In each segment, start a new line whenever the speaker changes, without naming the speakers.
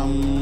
Paramashivoham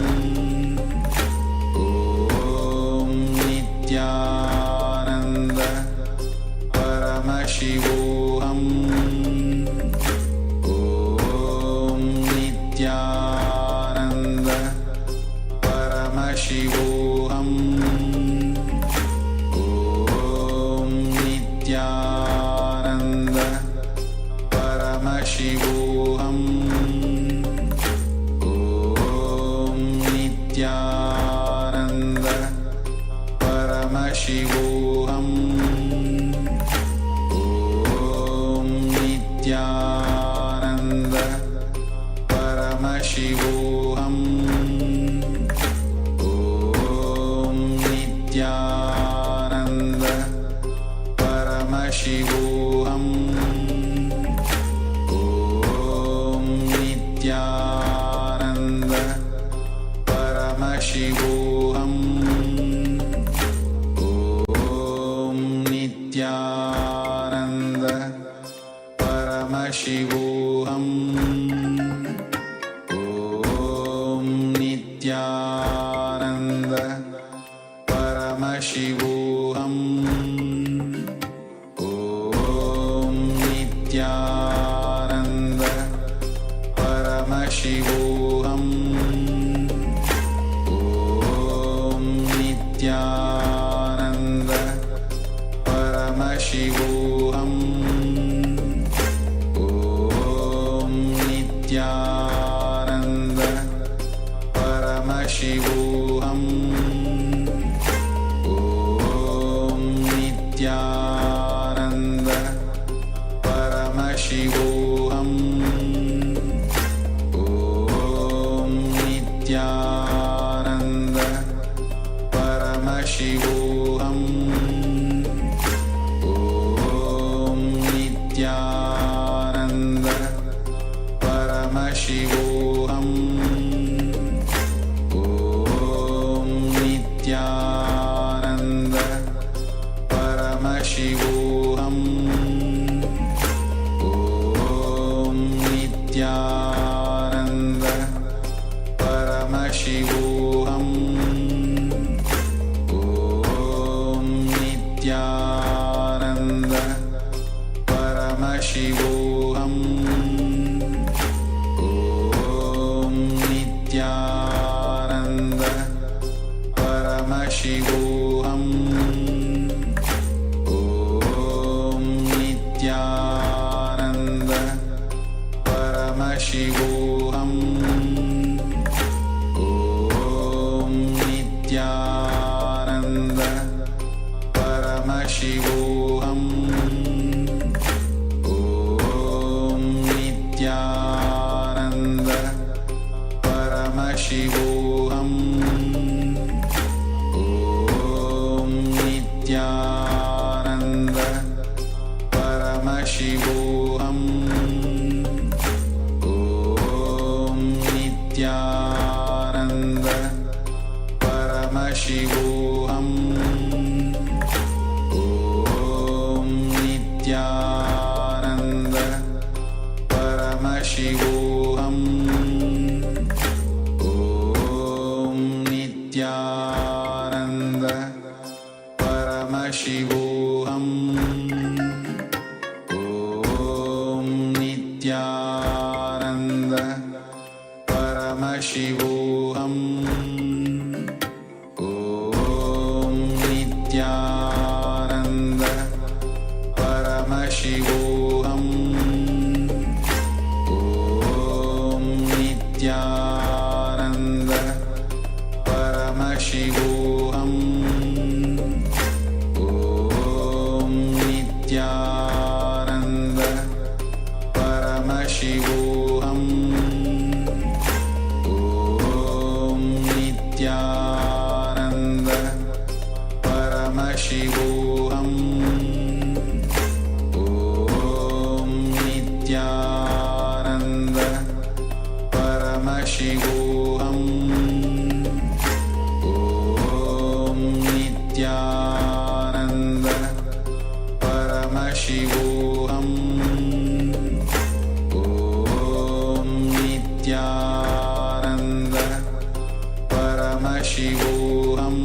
Paramashivoham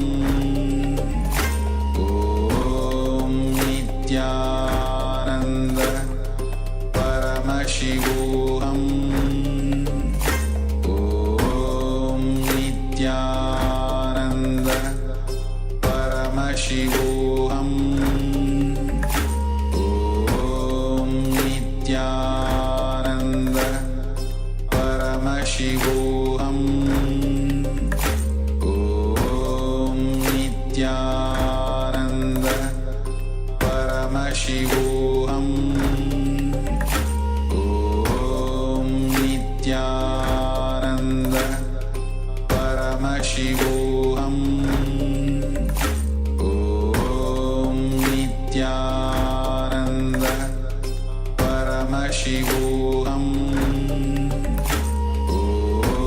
Om Nityananda Paramashivoham Om Nityananda Paramashivoham Om Nityananda Paramashivoham Om Nityananda Paramashivoham Om Nityananda Paramashivoham Om Nityananda Paramashivoham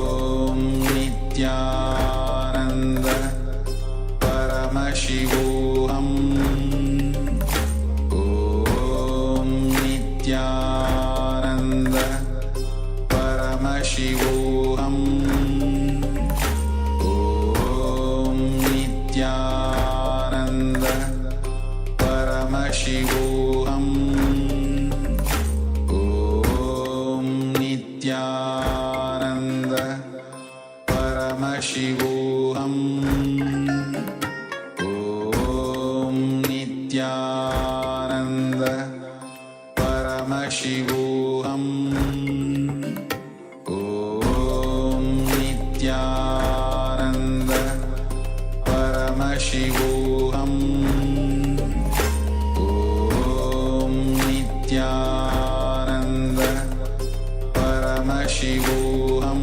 Om Nityananda Paramashivoham Om Nityananda Paramashivoham Om Nityananda Paramashivoham Om Nityananda Paramashivoham Om Nityananda Paramashivoham Om Nityananda Paramashivoham Om Nityananda Paramashivoham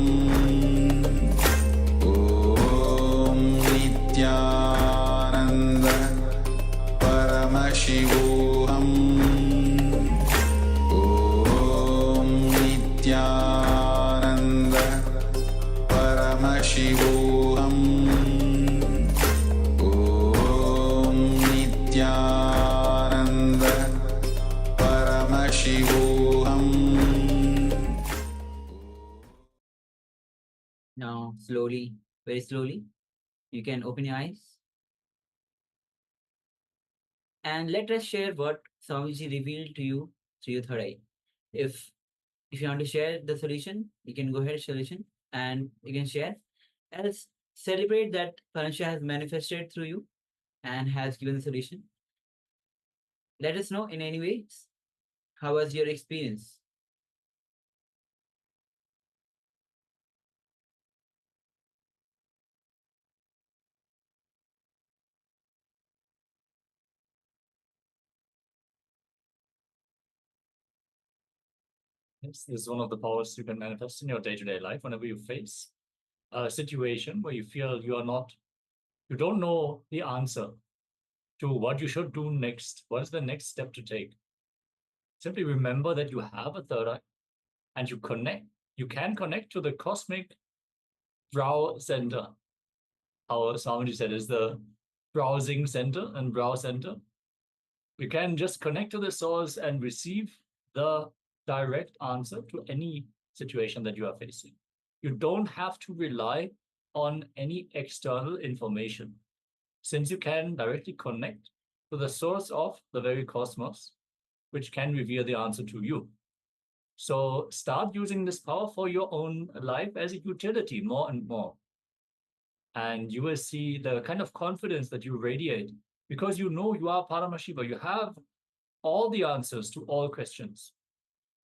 Om Nityananda Paramashivoham Om Nityananda Paramashivoham Om Nityananda Paramashivoham.
Now, slowly, very slowly, you can open your eyes. And let us share what Swamiji revealed to you through your third eye. If you want to share the solution, you can go ahead, solution, and you can share. Else, celebrate that Paransha has manifested through you and has given the solution. Let us know in any ways how was your experience.
Yes, this is one of the powers you can manifest in your day-to-day life whenever you face a situation where you feel you don't know the answer to what you should do next. What is the next step to take? Simply remember that you have a third eye and you can connect to the cosmic brow center. Our Swamiji said is the browsing center and brow center. You can just connect to the source and receive the direct answer to any situation that you are facing. You don't have to rely on any external information, since you can directly connect to the source of the very cosmos, which can reveal the answer to you. So start using this power for your own life as a utility more and more. And you will see the kind of confidence that you radiate because you know you are Paramashiva. You have all the answers to all questions.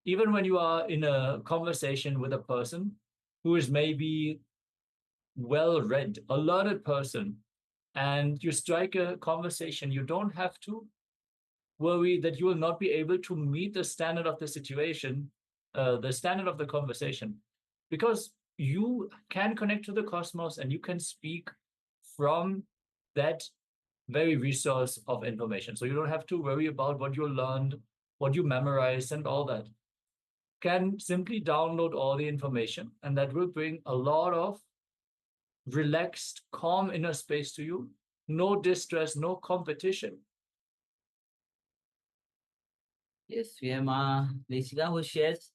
Even when you are in a conversation with a person who is maybe well-read, a learned person, and you strike a conversation, you don't have to worry that you will not be able to meet the standard of the situation, the standard of the conversation, because you can connect to the cosmos and you can speak from that very resource of information. So you don't have to worry about what you learned, what you memorized, and all that. Can simply download all the information, and that will bring a lot of relaxed, calm inner space to you. No distress, no competition.
Yes, we have Ma Lesiga who shares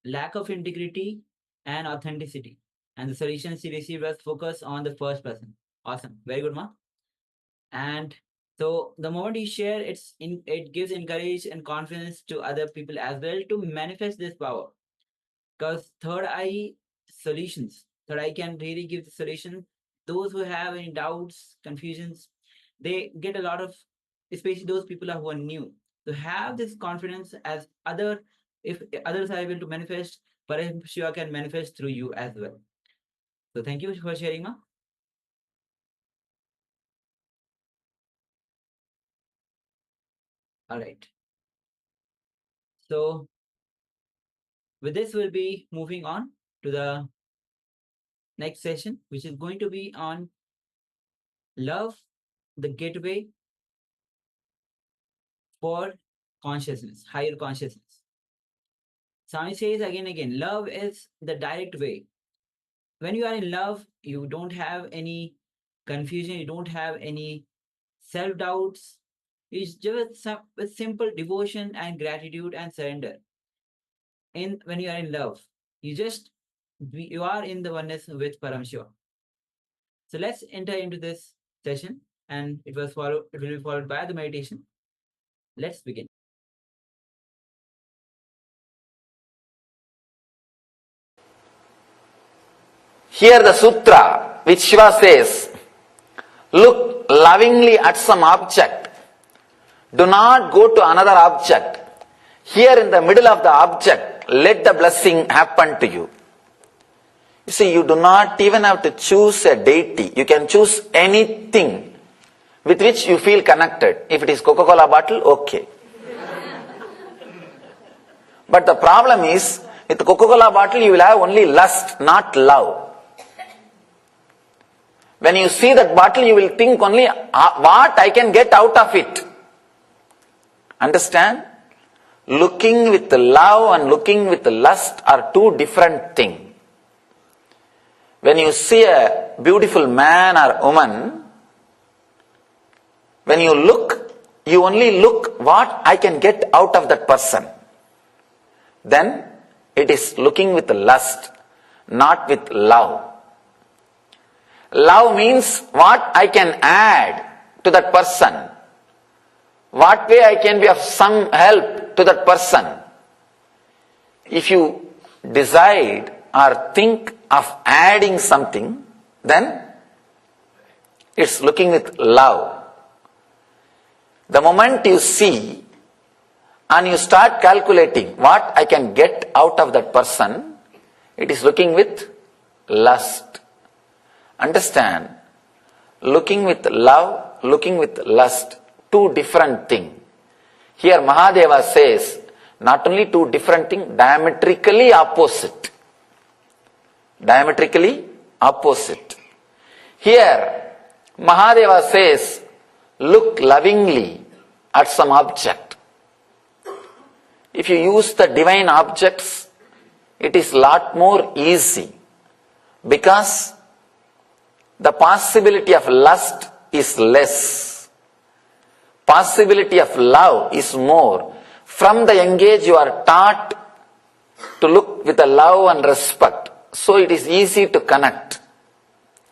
lack of integrity and authenticity. And the solutions she received was focus on the first person, Awesome. Very good, Ma. And so the moment you share, it gives encourage and confidence to other people as well to manifest this power. Because third eye can really give the solution. Those who have any doubts, confusions, they get a lot of, especially those people who are new, to have this confidence as if others are able to manifest, Paramashiva can manifest through you as well. So thank you for sharing, Ma. All right. So with this, we'll be moving on to the next session, which is going to be on love, the gateway for consciousness, higher consciousness. Swami says again and again, love is the direct way. When you are in love, you don't have any confusion, you don't have any self-doubts. It's just with simple devotion and gratitude and surrender. When you are in love, you are in the oneness with Paramashiva. So let's enter into this session, and it will be followed by the meditation. Let's begin.
Here the sutra which Shiva says, look lovingly at some object. Do not go to another object. Here in the middle of the object, let the blessing happen to you. You see, you do not even have to choose a deity. You can choose anything with which you feel connected. If it is Coca-Cola bottle, okay. But the problem is, with the Coca-Cola bottle, you will have only lust, not love. When you see that bottle, you will think only what I can get out of it. Understand? Looking with love and looking with lust are two different things. When you see a beautiful man or woman, when you look, you only look what I can get out of that person. Then it is looking with lust, not with love. Love means what I can add to that person. What way I can be of some help to that person. If you decide or think of adding something, then it's looking with love. The moment you see and you start calculating what I can get out of that person, it is looking with lust. Understand? Looking with love, looking with lust, two different things. Here Mahadeva says, not only two different things, diametrically opposite. Diametrically opposite. Here Mahadeva says, look lovingly at some object. If you use the divine objects, it is lot more easy, because the possibility of lust is less. Possibility of love is more. From the young age you are taught to look with a love and respect. So it is easy to connect.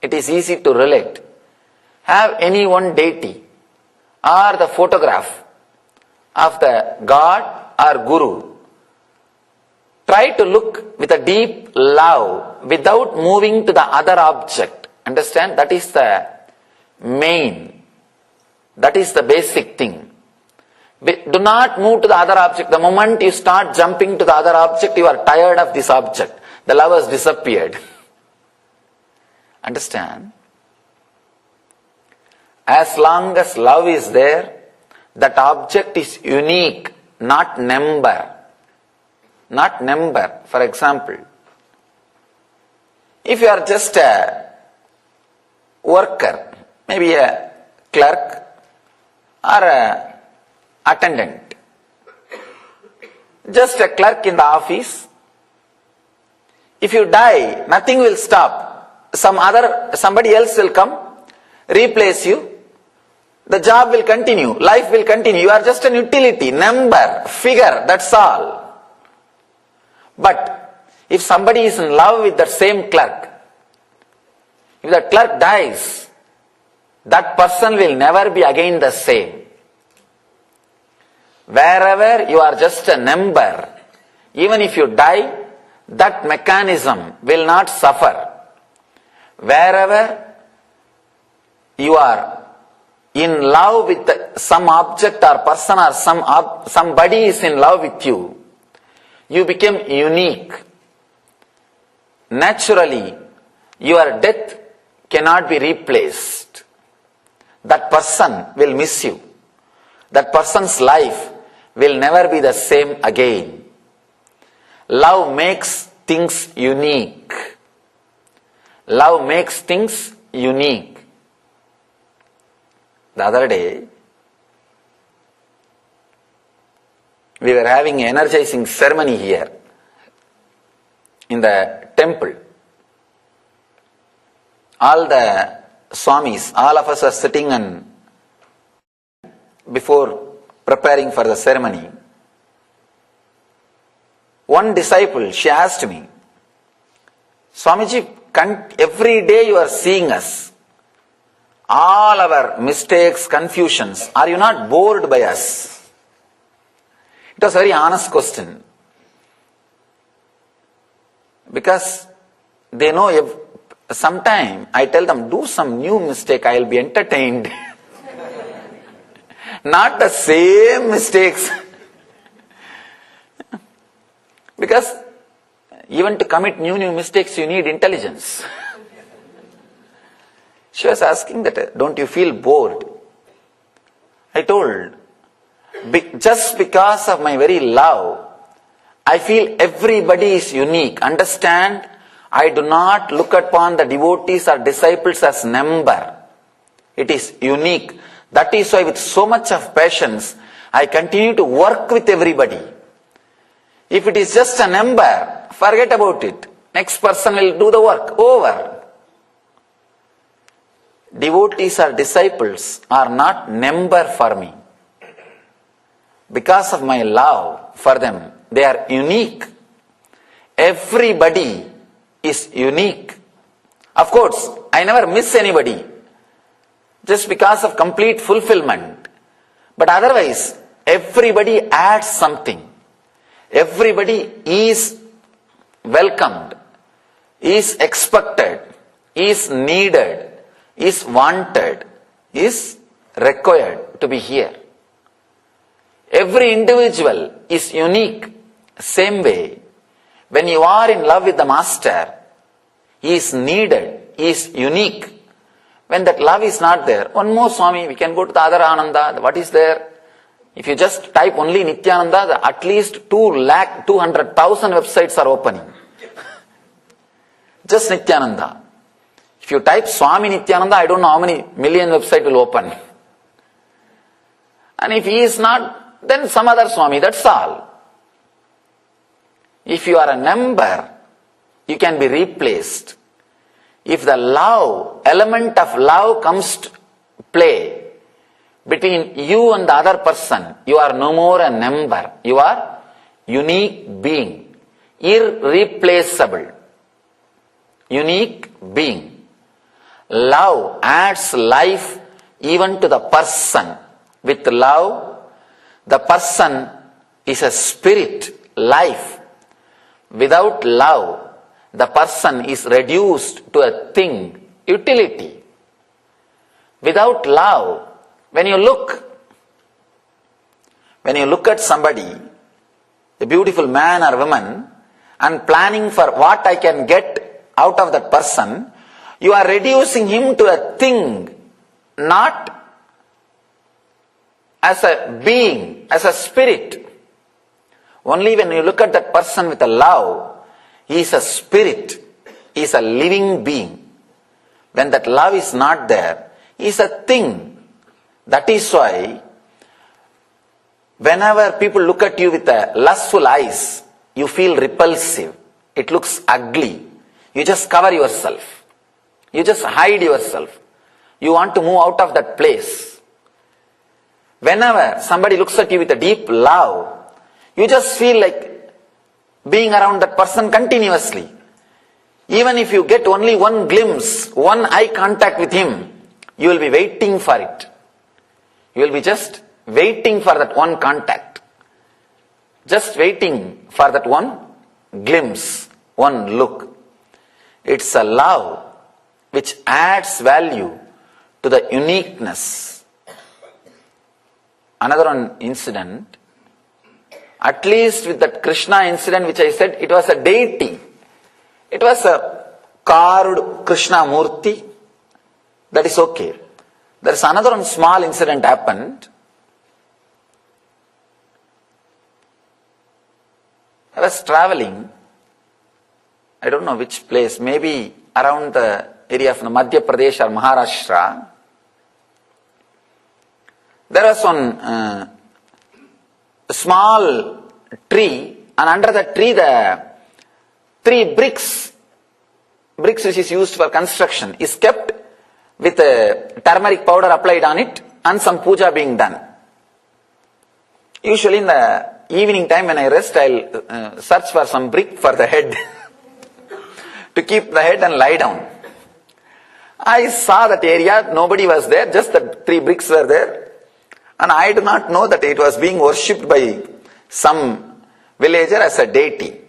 It is easy to relate. Have any one deity or the photograph of the God or Guru. Try to look with a deep love without moving to the other object. Understand? That is the main. That is the basic thing. Do not move to the other object. The moment you start jumping to the other object, you are tired of this object. The love has disappeared. Understand? As long as love is there, that object is unique, not number. Not number. For example, if you are just a worker, maybe a clerk or a attendant, just a clerk in the office, if you die, nothing will stop. Somebody else will come, replace you. The job will continue, life will continue. You are just an utility, number, figure, that's all. But if somebody is in love with that same clerk, if the clerk dies, that person will never be again the same. Wherever you are just a number, even if you die, that mechanism will not suffer. Wherever you are in love with some object or person or somebody is in love with you, you become unique. Naturally, your death cannot be replaced. That person will miss you. That person's life will never be the same again. Love makes things unique. Love makes things unique. The other day, we were having an energizing ceremony here in the temple. All the Swamis, all of us are sitting and before preparing for the ceremony. One disciple, she asked me, Swamiji, every day you are seeing us, all our mistakes, confusions, are you not bored by us? It was a very honest question. Because they know sometime I tell them, do some new mistake, I will be entertained. Not the same mistakes. Because even to commit new mistakes, you need intelligence. She was asking that, don't you feel bored? I told, just because of my very love, I feel everybody is unique. Understand, I do not look upon the devotees or disciples as number. It is unique. That is why with so much of patience, I continue to work with everybody. If it is just a number, forget about it. Next person will do the work. Over. Devotees or disciples are not number for me. Because of my love for them, they are unique. Everybody is unique. Of course, I never miss anybody. Just because of complete fulfillment. But otherwise, everybody adds something. Everybody is welcomed, is expected, is needed, is wanted, is required to be here. Every individual is unique. Same way, when you are in love with the Master, he is needed, he is unique. When that love is not there, one more Swami, we can go to the other Ananda. What is there? If you just type only Nityananda, at least 200,000 websites are opening. Just Nityananda. If you type Swami Nityananda, I don't know how many million websites will open. And if he is not, then some other Swami, that's all. If you are a number, you can be replaced. If the love, element of love comes to play between you and the other person, you are no more a number. You are unique being, irreplaceable, unique being. Love adds life even to the person. With love, the person is a spirit, life. Without love, the person is reduced to a thing, utility. Without love, when you look at somebody, a beautiful man or woman, and planning for what I can get out of that person, you are reducing him to a thing, not as a being, as a spirit. Only when you look at that person with a love, he is a spirit, he is a living being. When that love is not there, he is a thing. That is why, whenever people look at you with a lustful eyes, you feel repulsive. It looks ugly. You just cover yourself. You just hide yourself. You want to move out of that place. Whenever somebody looks at you with a deep love, you just feel like being around that person continuously. Even if you get only one glimpse, one eye contact with him, You will be waiting for it. You will be just waiting for that one contact. Just waiting for that one glimpse, one look. It's a love which adds value to the uniqueness. Another one incident, at least with that Krishna incident which I said, it was a deity. It was a carved Krishna Murti. That is okay. There is another one small incident happened. I was traveling, I don't know which place, maybe around the area of Madhya Pradesh or Maharashtra. There was one small tree, and under the tree the 3 bricks which is used for construction is kept with turmeric powder applied on it and some puja being done. Usually in the evening time when I rest, I'll search for some brick for the head to keep the head and lie down. I saw that area, nobody was there, just the 3 bricks were there, and I do not know that it was being worshipped by some villager as a deity.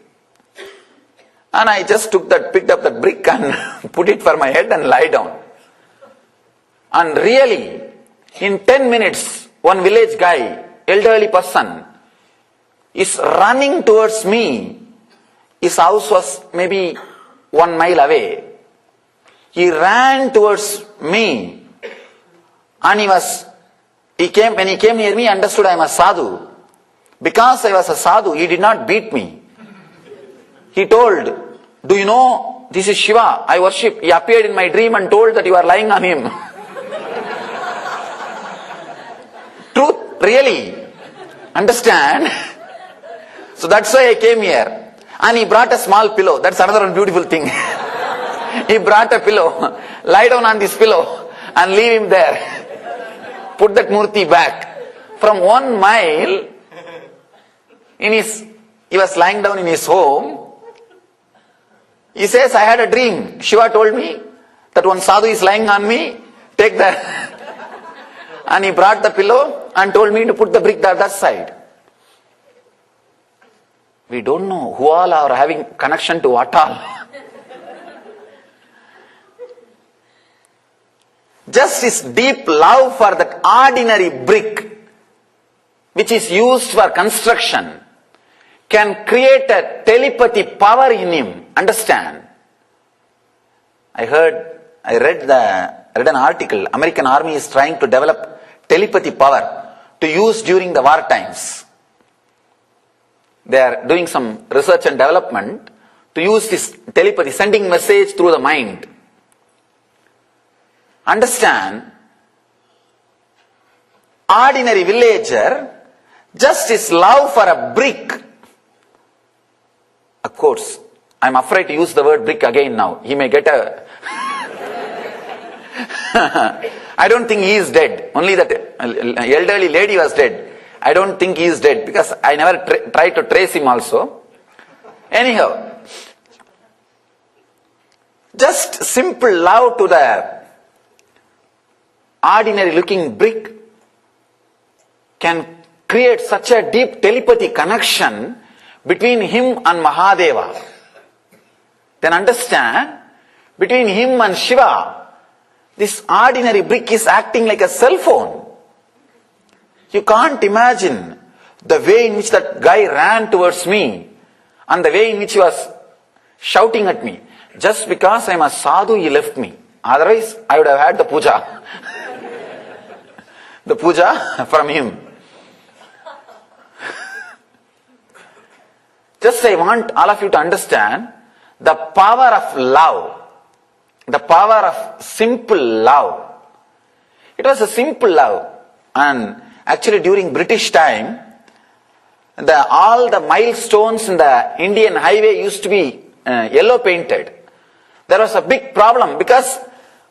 And I just picked up that brick and put it for my head and lie down. And really, in 10 minutes, one village guy, elderly person, is running towards me. His house was maybe 1 mile away. He ran towards me, and when he came near me, understood I am a sadhu. Because I was a sadhu, he did not beat me. He told, do you know, this is Shiva, I worship. He appeared in my dream and told that you are lying on him. Truth, really. Understand? So that's why I came here. And he brought a small pillow. That's another one beautiful thing. He brought a pillow. Lie down on this pillow and leave him there. Put that murti back. From 1 mile, he was lying down in his home. He says, I had a dream. Shiva told me that one sadhu is lying on me. Take that. And he brought the pillow and told me to put the brick the other side. We don't know who all are having connection to what all. Just his deep love for that ordinary brick, which is used for construction, can create a telepathy power in him. Understand? I read an article. American army is trying to develop telepathy power to use during the war times. They are doing some research and development to use this telepathy, sending message through the mind. Understand? Ordinary villager, just his love for a brick. Of course, I'm afraid to use the word brick again now. He may get a... I don't think he is dead. Only that elderly lady was dead. I don't think he is dead because I never tried to trace him also. Anyhow, just simple love to the ordinary looking brick can create such a deep telepathy connection between him and Mahadeva. Then understand, between him and Shiva, this ordinary brick is acting like a cell phone. You can't imagine the way in which that guy ran towards me and the way in which he was shouting at me. Just because I am a sadhu, he left me. Otherwise, I would have had the puja. The puja from him. Just I want all of you to understand the power of love. The power of simple love. It was a simple love. And actually during British time, all the milestones in the Indian highway used to be yellow painted. There was a big problem because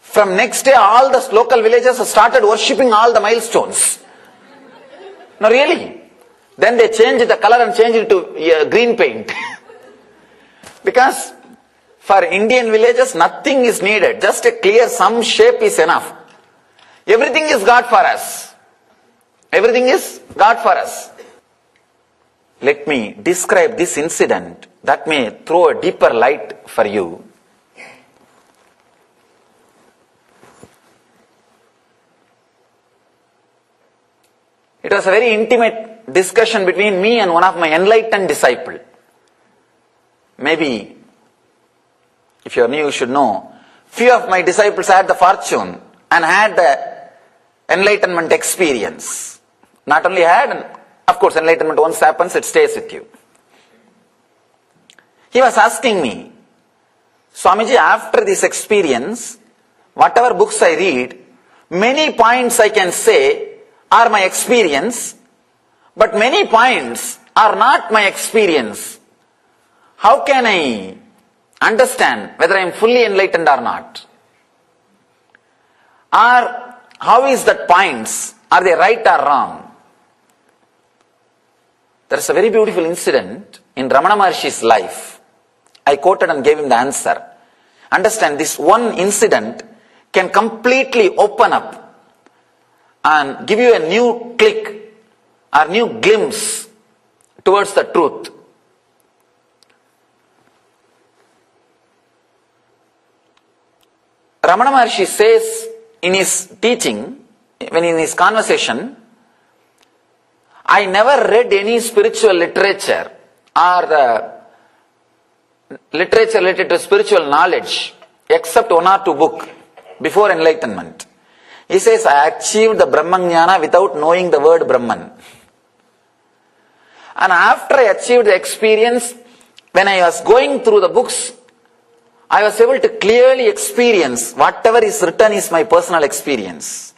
from next day all the local villagers started worshipping all the milestones. No, really. Then they changed the color and changed it to green paint. Because for Indian villages nothing is needed. Just a clear some shape is enough. Everything is God for us. Everything is God for us. Let me describe this incident that may throw a deeper light for you. It was a very intimate discussion between me and one of my enlightened disciples. Maybe, if you are new, you should know, few of my disciples had the fortune and had the enlightenment experience. Not only had, and of course enlightenment once happens, it stays with you. He was asking me, Swamiji, after this experience, whatever books I read, many points I can say are my experience, but many points are not my experience. How can I understand whether I am fully enlightened or not? Or how is that points? Are they right or wrong? There is a very beautiful incident in Ramana Maharshi's life. I quoted and gave him the answer. Understand, this one incident can completely open up and give you a new click or new glimpse towards the truth. Ramana Maharshi says in his teaching, when in his conversation, I never read any spiritual literature or the literature related to spiritual knowledge except one or two books before enlightenment. He says, I achieved the Brahmajnana without knowing the word Brahman. And after I achieved the experience, when I was going through the books, I was able to clearly experience whatever is written is my personal experience.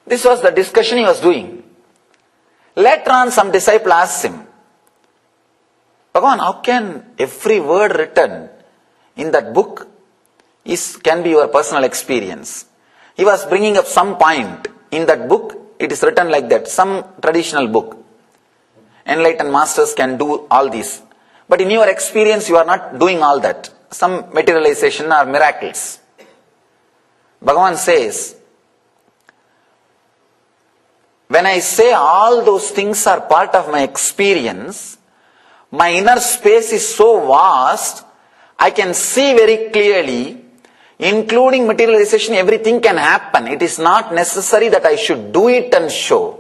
This was the discussion he was doing. Later on, some disciple asked him, Bhagavan, how can every word written in that book can be your personal experience? He was bringing up some point in that book. It is written like that, some traditional book. Enlightened masters can do all this. But in your experience, you are not doing all that. Some materialization or miracles. Bhagavan says, when I say all those things are part of my experience, my inner space is so vast, I can see very clearly, including materialization, everything can happen. It is not necessary that I should do it and show.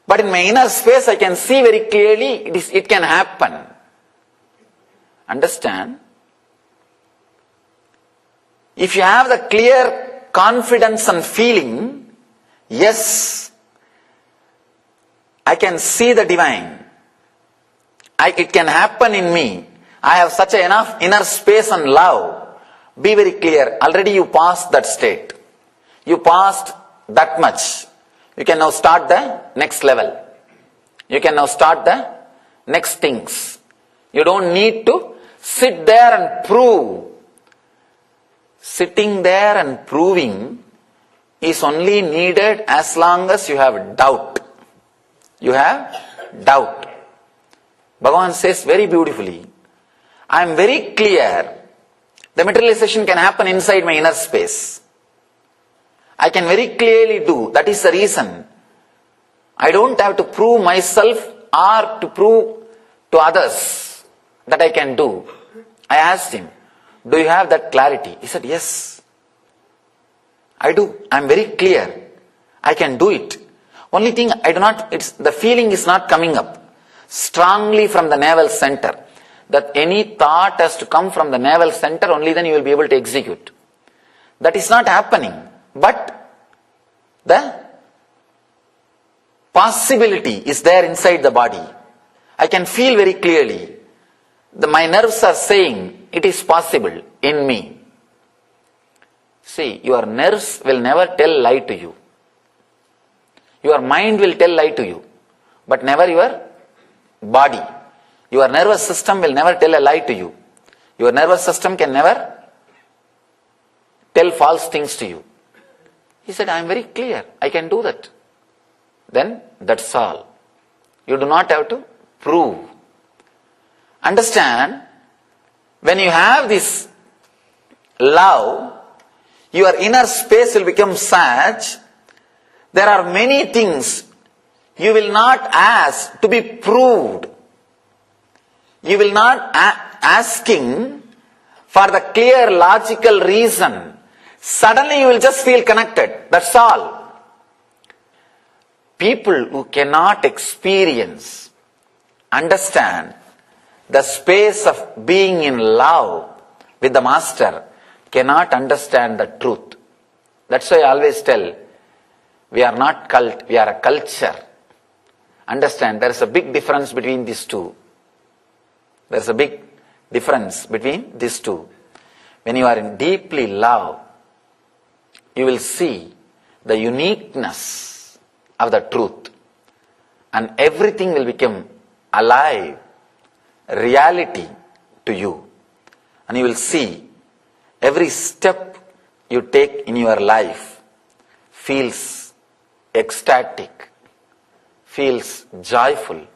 But in my inner space, I can see very clearly it can happen. Understand? If you have the clear confidence and feeling, yes, I can see the divine. It can happen in me. I have such enough inner space and love. Be very clear. Already you passed that state. You passed that much. You can now start the next level. You can now start the next things. You don't need to sit there and prove. Sitting there and proving is only needed as long as you have doubt. You have doubt. Bhagavan says very beautifully, I am very clear the materialization can happen inside my inner space. I can very clearly do. That is the reason. I don't have to prove myself or to prove to others that I can do. I asked him, do you have that clarity? He said, yes. I do. I am very clear. I can do it. Only thing I do not, the feeling is not coming up strongly from the navel center. That any thought has to come from the navel center, only then you will be able to execute. That is not happening. But the possibility is there inside the body. I can feel very clearly. My nerves are saying it is possible in me. See, your nerves will never tell lie to you. Your mind will tell lie to you, but never your body. Your nervous system will never tell a lie to you. Your nervous system can never tell false things to you. He said, I am very clear. I can do that. Then that's all. You do not have to prove. Understand, when you have this love, your inner space will become such, there are many things you will not ask to be proved. You will not asking for the clear logical reason. Suddenly you will just feel connected. That's all. People who cannot experience, understand the space of being in love with the Master cannot understand the truth. That's why I always tell, we are not cult, we are a culture. Understand, there is a big difference between these two. There is a big difference between these two. When you are in deeply love, you will see the uniqueness of the truth, and everything will become alive, reality to you. And you will see every step you take in your life feels ecstatic, feels joyful.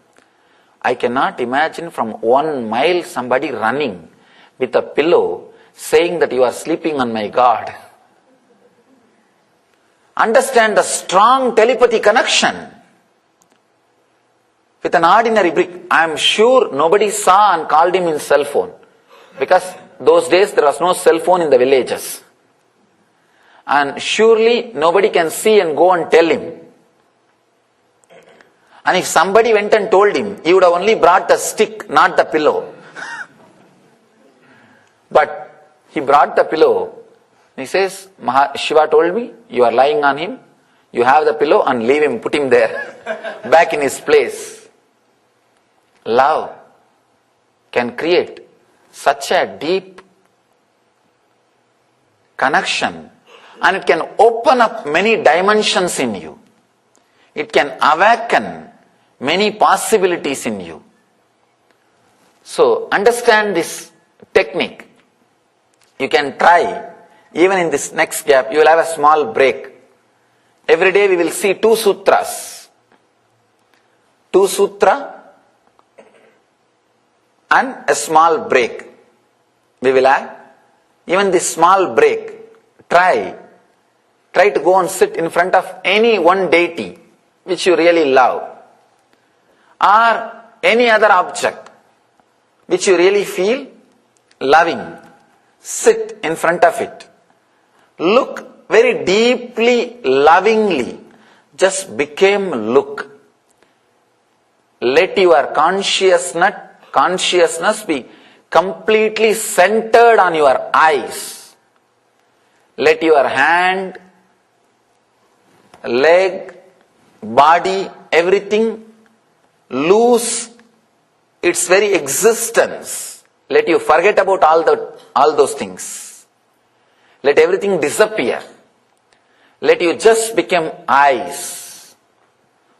I cannot imagine from 1 mile somebody running with a pillow saying that you are sleeping on my God. Understand the strong telepathy connection with an ordinary brick. I am sure nobody saw and called him in cell phone, because those days there was no cell phone in the villages. And surely nobody can see and go and tell him. And if somebody went and told him, he would have only brought the stick, not the pillow. But he brought the pillow. He says, Shiva told me, you are lying on him, you have the pillow and leave him, put him there, back in his place. Love can create such a deep connection, and it can open up many dimensions in you. It can awaken many possibilities in you. So understand this technique. You can try, even in this next gap, you will have a small break. Every day we will see 2 sutras. 2 sutra and a small break. We will have, even this small break, try to go and sit in front of any one deity which you really love, or any other object which you really feel loving. Sit in front of it. Look very deeply, lovingly. Just become look. Let your consciousness be completely centered on your eyes. Let your hand, leg, body, everything lose its very existence. Let you forget about all those things. Let everything disappear. Let you just become eyes.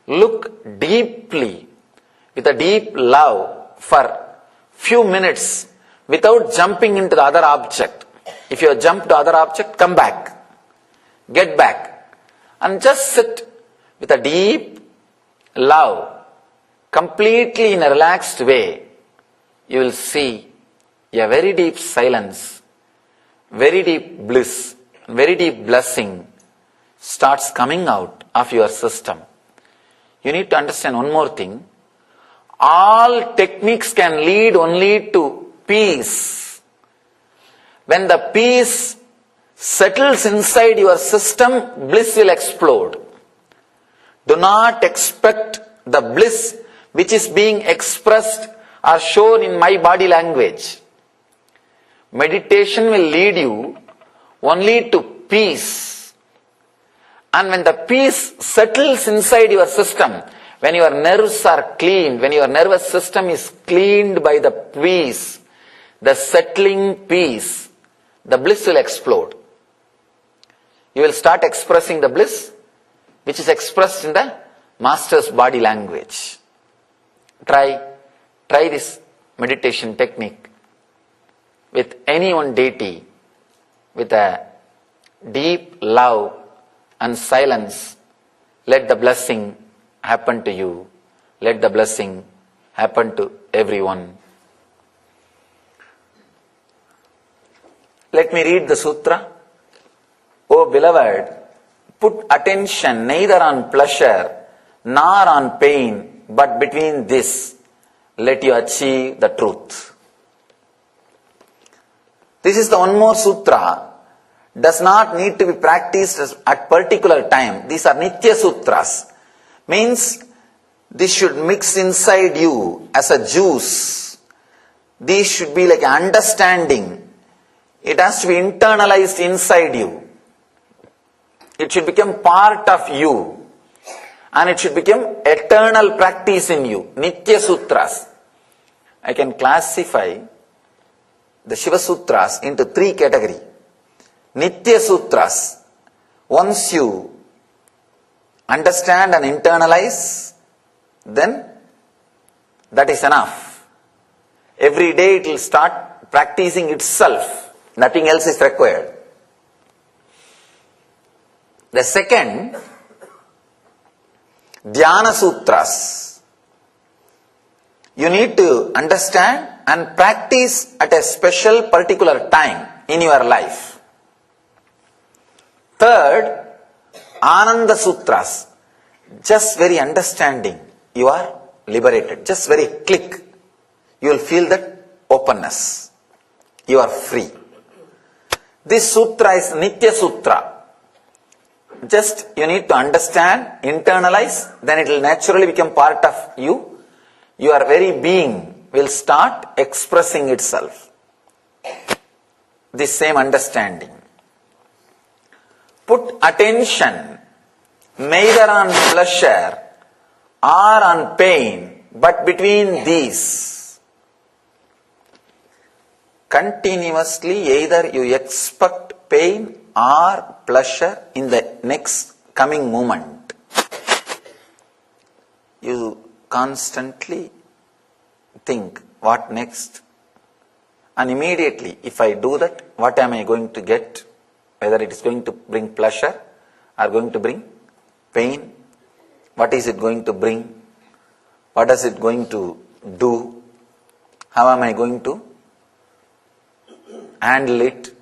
Look deeply, with a deep love, for few minutes, without jumping into the other object. If you jump to other object, come back. Get back. And just sit with a deep love, completely in a relaxed way. You will see a very deep silence, very deep bliss, very deep blessing starts coming out of your system. You need to understand one more thing. All techniques can lead only to peace. When the peace settles inside your system, bliss will explode. Do not expect the bliss which is being expressed or shown in my body language. Meditation will lead you only to peace. And when the peace settles inside your system, when your nerves are cleaned, when your nervous system is cleaned by the peace, the settling peace, the bliss will explode. You will start expressing the bliss which is expressed in the Master's body language. Try this meditation technique with any one deity, with a deep love and silence. Let the blessing happen to you. Let the blessing happen to everyone. Let me read the sutra. O beloved, put attention neither on pleasure nor on pain, but between this, let you achieve the truth. This is the one more sutra. Does not need to be practiced at particular time. These are Nitya Sutras. Means this should mix inside you as a juice. These should be like understanding. It has to be internalized inside you. It should become part of you. And it should become eternal practice in you. Nitya Sutras. I can classify the Shiva Sutras into 3 categories. Nitya Sutras. Once you understand and internalize, then that is enough. Every day it will start practicing itself. Nothing else is required. The second, Dhyana Sutras. You need to understand and practice at a special particular time in your life. Third, Ananda Sutras. Just very understanding, you are liberated. Just very click. You will feel that openness. You are free. This sutra is Nitya Sutra. Just you need to understand, internalize, then it will naturally become part of you. Your very being will start expressing itself. This same understanding. Put attention neither on pleasure or on pain, but between these. Continuously either you expect pain or pleasure in the next coming moment. You constantly think, what next? And immediately, if I do that, what am I going to get? Whether it is going to bring pleasure or going to bring pain. What is it going to bring? What is it going to do? How am I going to handle it?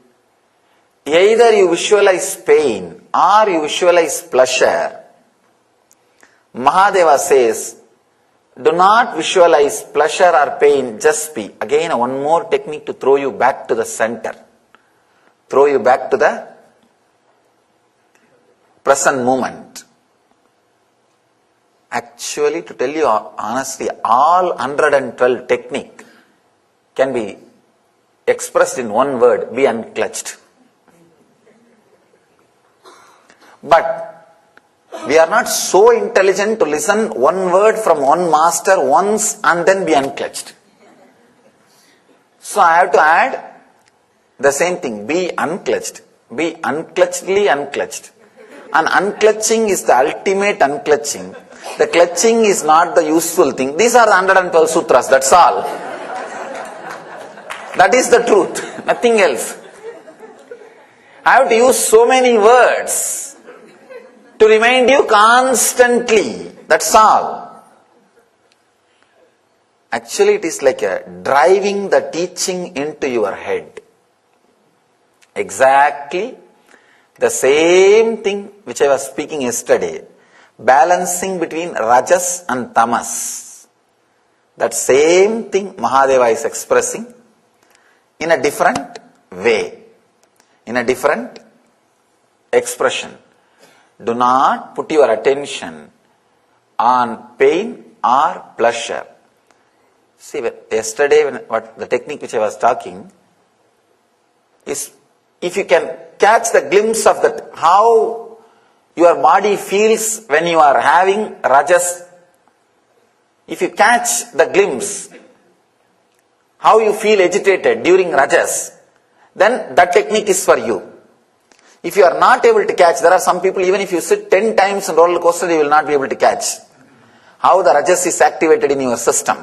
Either you visualize pain or you visualize pleasure. Mahadeva says, do not visualize pleasure or pain, just be. Again, one more technique to throw you back to the center. Throw you back to the present moment. Actually, to tell you honestly, all 112 technique can be expressed in one word, be unclutched. But we are not so intelligent to listen one word from one master once and then be unclutched. So I have to add the same thing, be unclutched, be unclutchedly unclutched. And unclutching is the ultimate unclutching. The clutching is not the useful thing. These are the 112 sutras, that's all. That is the truth, nothing else. I have to use so many words to remind you constantly, that's all. Actually, it is like driving the teaching into your head. Exactly the same thing which I was speaking yesterday. Balancing between rajas and tamas. That same thing Mahadeva is expressing in a different way, in a different expression. Do not put your attention on pain or pleasure. See, yesterday, what the technique which I was talking is, if you can catch the glimpse of that, how your body feels when you are having rajas. If you catch the glimpse, how you feel agitated during rajas, then that technique is for you. If you are not able to catch, there are some people, even if you sit 10 times on roller coaster, you will not be able to catch how the rajas is activated in your system.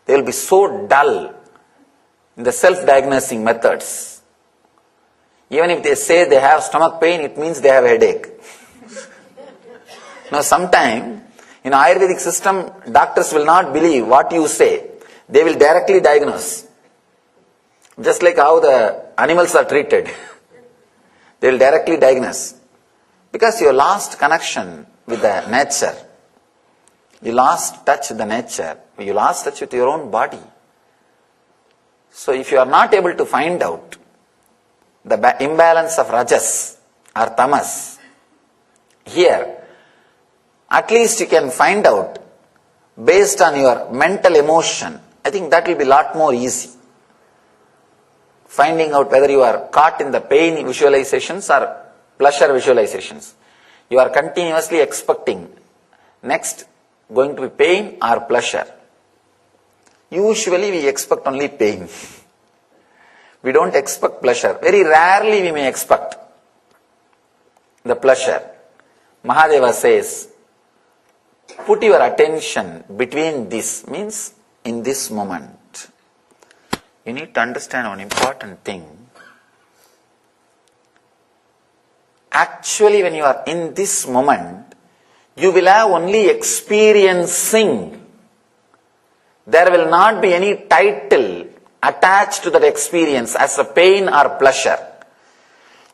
They will be so dull in the self-diagnosing methods. Even if they say they have stomach pain, it means they have a headache. Now, sometime in Ayurvedic system, doctors will not believe what you say. They will directly diagnose. Just like how the animals are treated. They will directly diagnose. Because you lost connection with the nature. You lost touch with the nature. You lost touch with your own body. So if you are not able to find out the imbalance of rajas or tamas, here, at least you can find out based on your mental emotion. I think that will be a lot more easy. Finding out whether you are caught in the pain visualizations or pleasure visualizations. You are continuously expecting next going to be pain or pleasure. Usually we expect only pain. We don't expect pleasure. Very rarely we may expect the pleasure. Mahadeva says, put your attention between this, means in this moment. You need to understand one important thing. Actually, when you are in this moment, you will have only experiencing. There will not be any title attached to that experience as a pain or pleasure.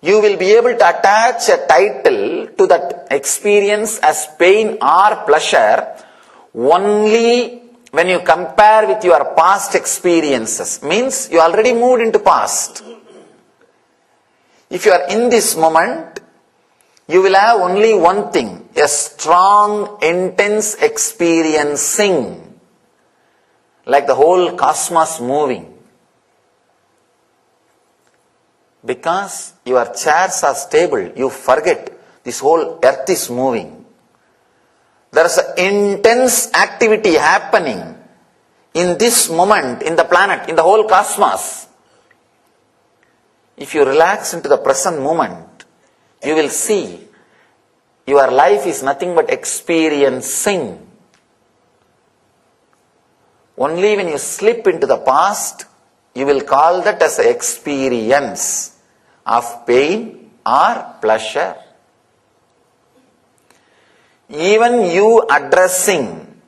You will be able to attach a title to that experience as pain or pleasure only when you compare with your past experiences. Means you already moved into past. If you are in this moment, you will have only one thing, a strong, intense experiencing. Like the whole cosmos moving. Because your chairs are stable, you forget this whole earth is moving. There is an intense activity happening in this moment, in the planet, in the whole cosmos. If you relax into the present moment, you will see your life is nothing but experiencing. Only when you slip into the past, you will call that as an experience of pain or pleasure. Even you addressing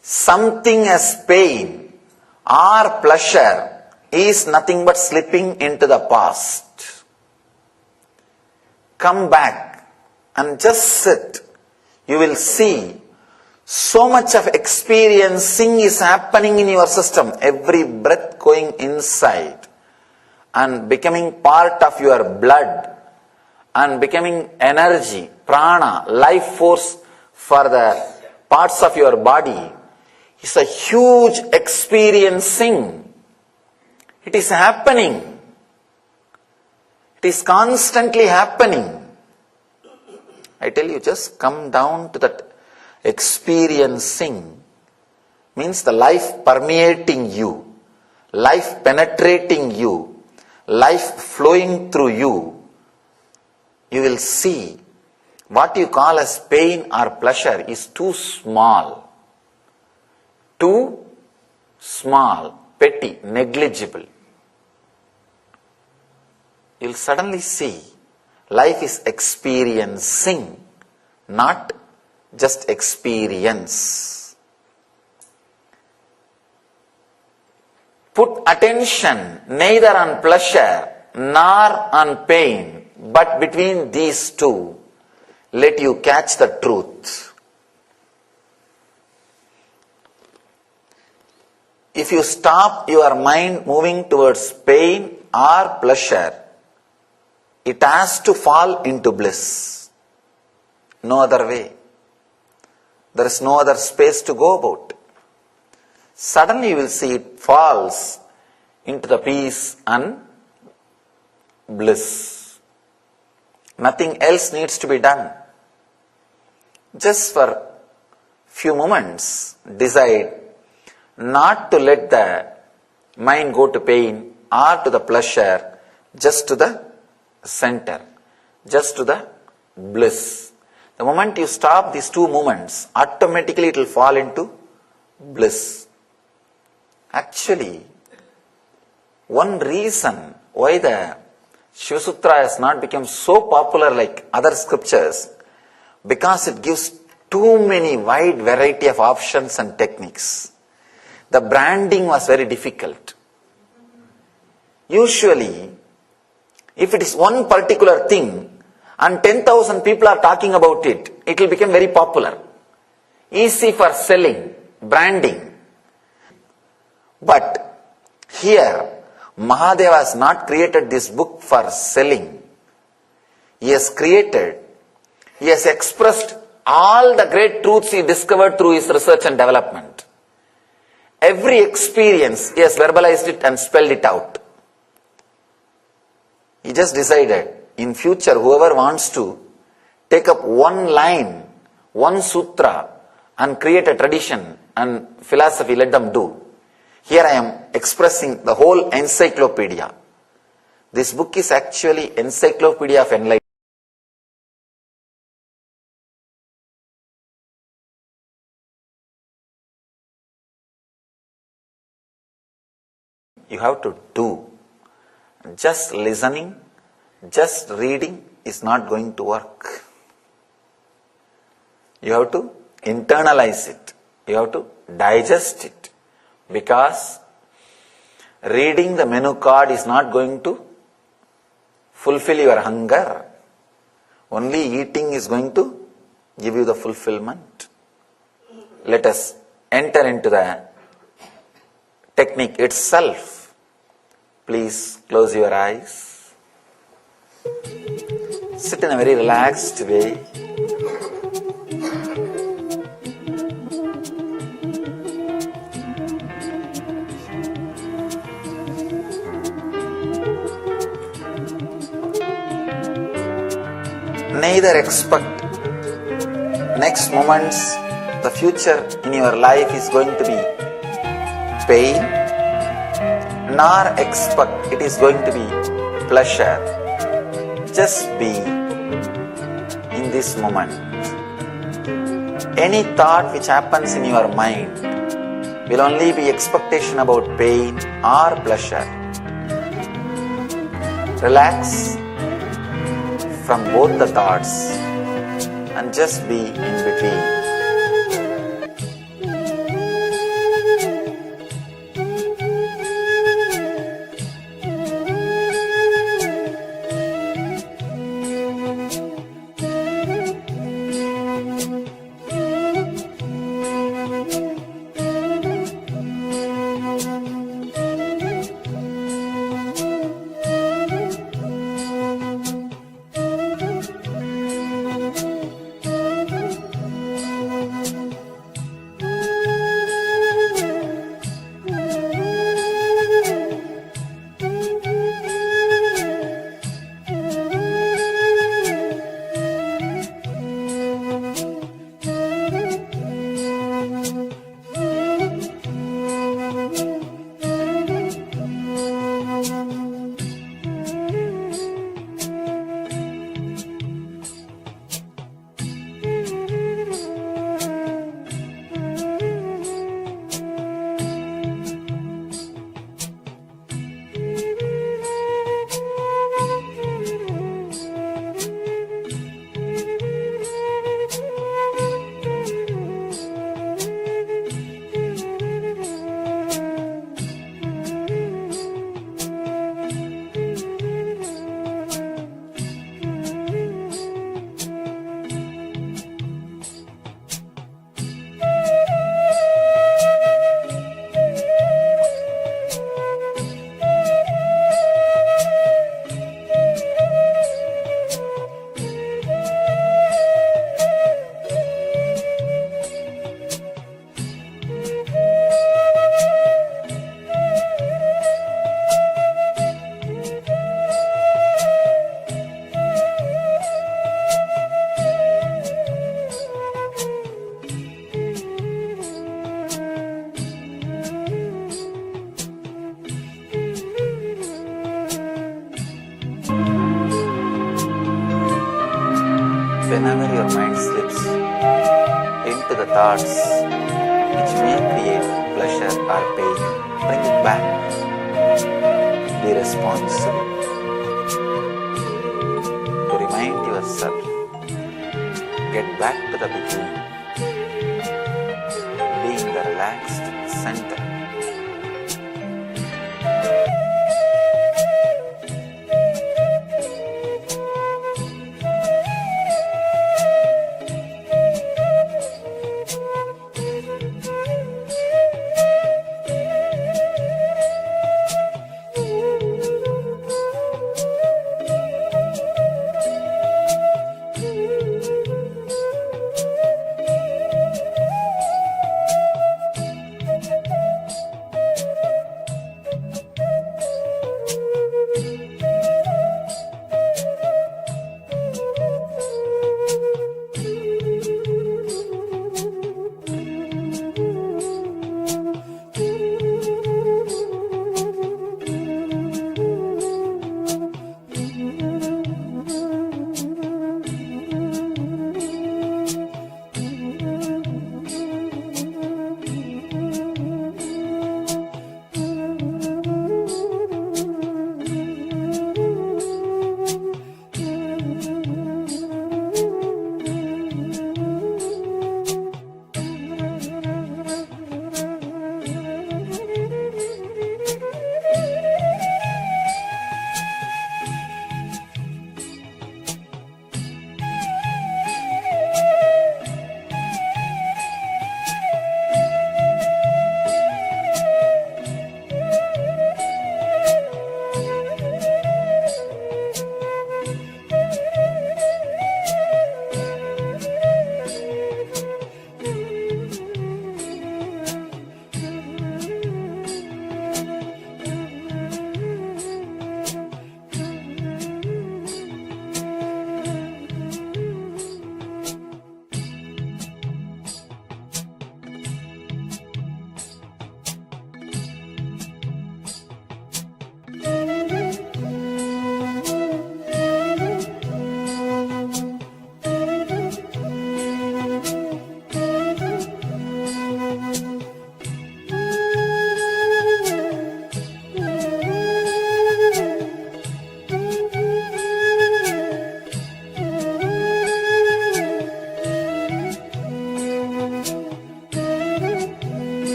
something as pain or pleasure is nothing but slipping into the past. Come back and just sit. You will see so much of experiencing is happening in your system. Every breath going inside and becoming part of your blood and becoming energy, prana, life force for the parts of your body is a huge experiencing. It is happening. It is constantly happening. I tell you, just come down to that experiencing. Means the life permeating you, life penetrating you, life flowing through you. You will see what you call as pain or pleasure is too small, petty, negligible. You'll suddenly see life is experiencing, not just experience. Put attention neither on pleasure nor on pain, but between these two, let you catch the truth. If you stop your mind moving towards pain or pleasure, it has to fall into bliss. No other way. There is no other space to go about. Suddenly you will see it falls into the peace and bliss. Nothing else needs to be done. Just for few moments, decide not to let the mind go to pain or to the pleasure, just to the center, just to the bliss. The moment you stop these two movements, automatically it will fall into bliss. Actually, one reason why the Shiva Sutra has not become so popular like other scriptures, because it gives too many wide variety of options and techniques. The branding was very difficult. Usually, if it is one particular thing and 10,000 people are talking about it, it will become very popular. Easy for selling, branding. But here, Mahadeva has not created this book for selling. He has expressed all the great truths he discovered through his research and development. Every experience, he has verbalized it and spelled it out. He just decided, in future, whoever wants to take up one line, one sutra, and create a tradition and philosophy, let them do. Here I am expressing the whole encyclopedia. This book is actually Encyclopedia of Enlightenment. You have to do. Just listening, just reading is not going to work. You have to internalize it. You have to digest it. Because reading the menu card is not going to fulfill your hunger. Only eating is going to give you the fulfillment. Let us enter into the technique itself. Please close your eyes. Sit in a very relaxed way. Neither expect next moments, the future in your life is going to be pain, nor expect it is going to be pleasure. Just be in this moment. Any thought which happens in your mind will only be expectation about pain or pleasure. Relax from both the thoughts and just be in between. Whenever your mind slips into the thoughts which may create pleasure or pain, bring it back. Be responsible to remind yourself. Get back to the beginning. Be in the relaxed center.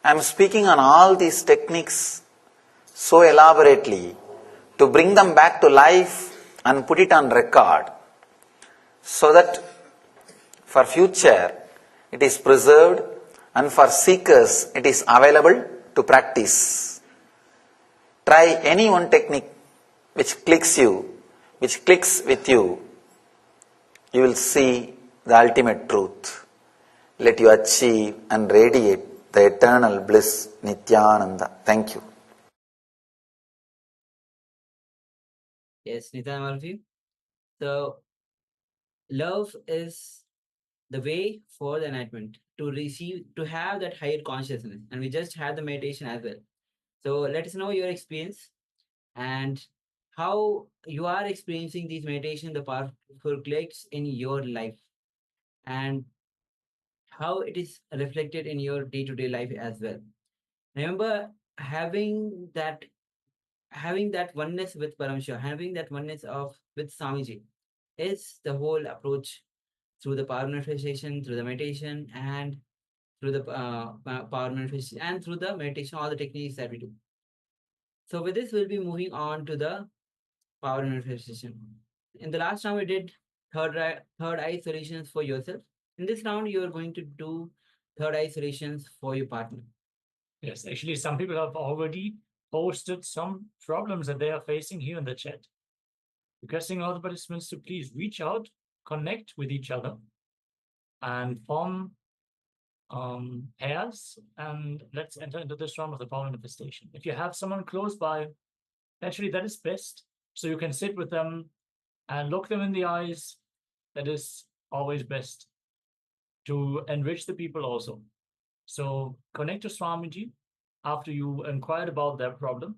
I am speaking on all these techniques so elaborately to bring them back to life and put it on record so that for future it is preserved and for seekers it is available to practice. Try any one technique which clicks with you, you will see the ultimate truth. Let you achieve and radiate the eternal bliss, Nithyananda. Thank you.
Yes, Nityan, all of you. So, love is the way for the enlightenment to receive, to have that higher consciousness. And we just had the meditation as well. So, let us know your experience and how you are experiencing these meditation, the powerful clicks in your life, and how it is reflected in your day-to-day life as well. Remember, having that oneness with Paramashiva, having that oneness with Swamiji is the whole approach through the power manifestation, through the meditation, and through the power manifestation, and through the meditation, all the techniques that we do. So with this, we'll be moving on to the power manifestation. In the last round, we did third eye solutions for yourself. In this round, you are going to do third eye solutions for your partner.
Yes, actually, some people have already posted some problems that they are facing here in the chat. Requesting all the participants to please reach out, connect with each other, and form pairs, and let's enter into this round of the power manifestation. If you have someone close by, actually that is best. So you can sit with them and look them in the eyes. That is always best to enrich the people also. So connect to Swamiji after you inquired about their problem.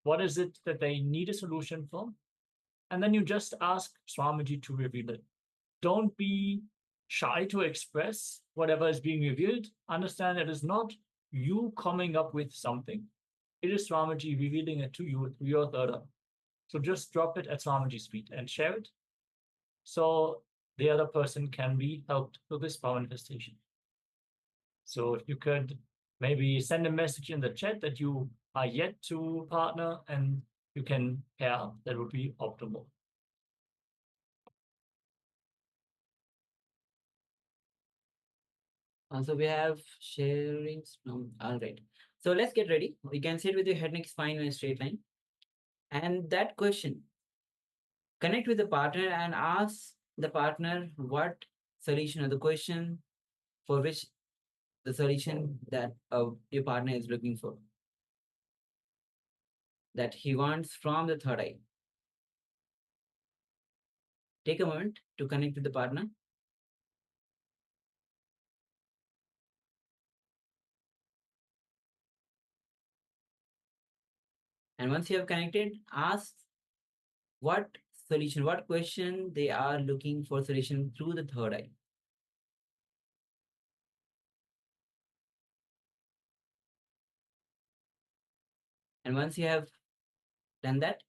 What is it that they need a solution for? And then you just ask Swamiji to reveal it. Don't be shy to express whatever is being revealed. Understand it is not you coming up with something. It is Swamiji revealing it to you through your third eye. So just drop it at Swamiji's feet and share it so the other person can be helped through this power manifestation. So if you could maybe send a message in the chat that you are yet to partner and you can pair, that would be optimal.
So we have sharings. All right. So let's get ready. You can sit with your head, neck, spine in a straight line. And that question, connect with the partner and ask the partner what solution or the question for which the solution that your partner is looking for, that he wants from the third eye. Take a moment to connect with the partner. And once you have connected, ask what solution, what question they are looking for solution through the third eye. And once you have done that,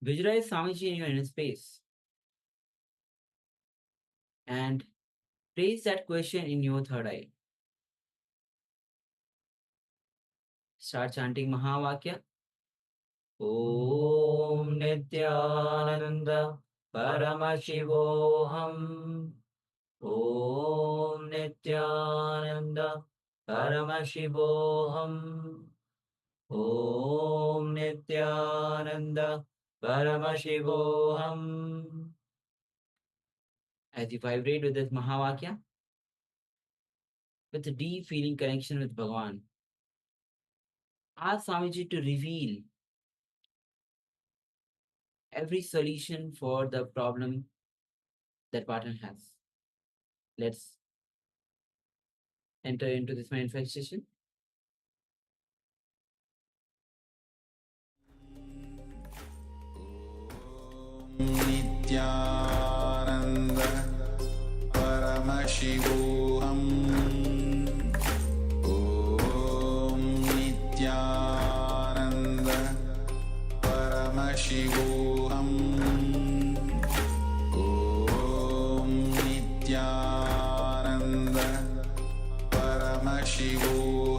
visualize Swamiji in your inner space and place that question in your third eye. Start chanting Mahavakya. Om Nithyananda Paramashivoham. Om Nithyananda Paramashivoham. Om Nithyananda Paramashivoham. As you vibrate with this Mahavakya, with a deep feeling connection with Bhagavan, ask Swamiji to reveal every solution for the problem that partner has. Let's enter into this manifestation.
Nithyananda Paramashivoham. Om Nithyananda Paramashivoham. Om Nithyananda Paramashivoham.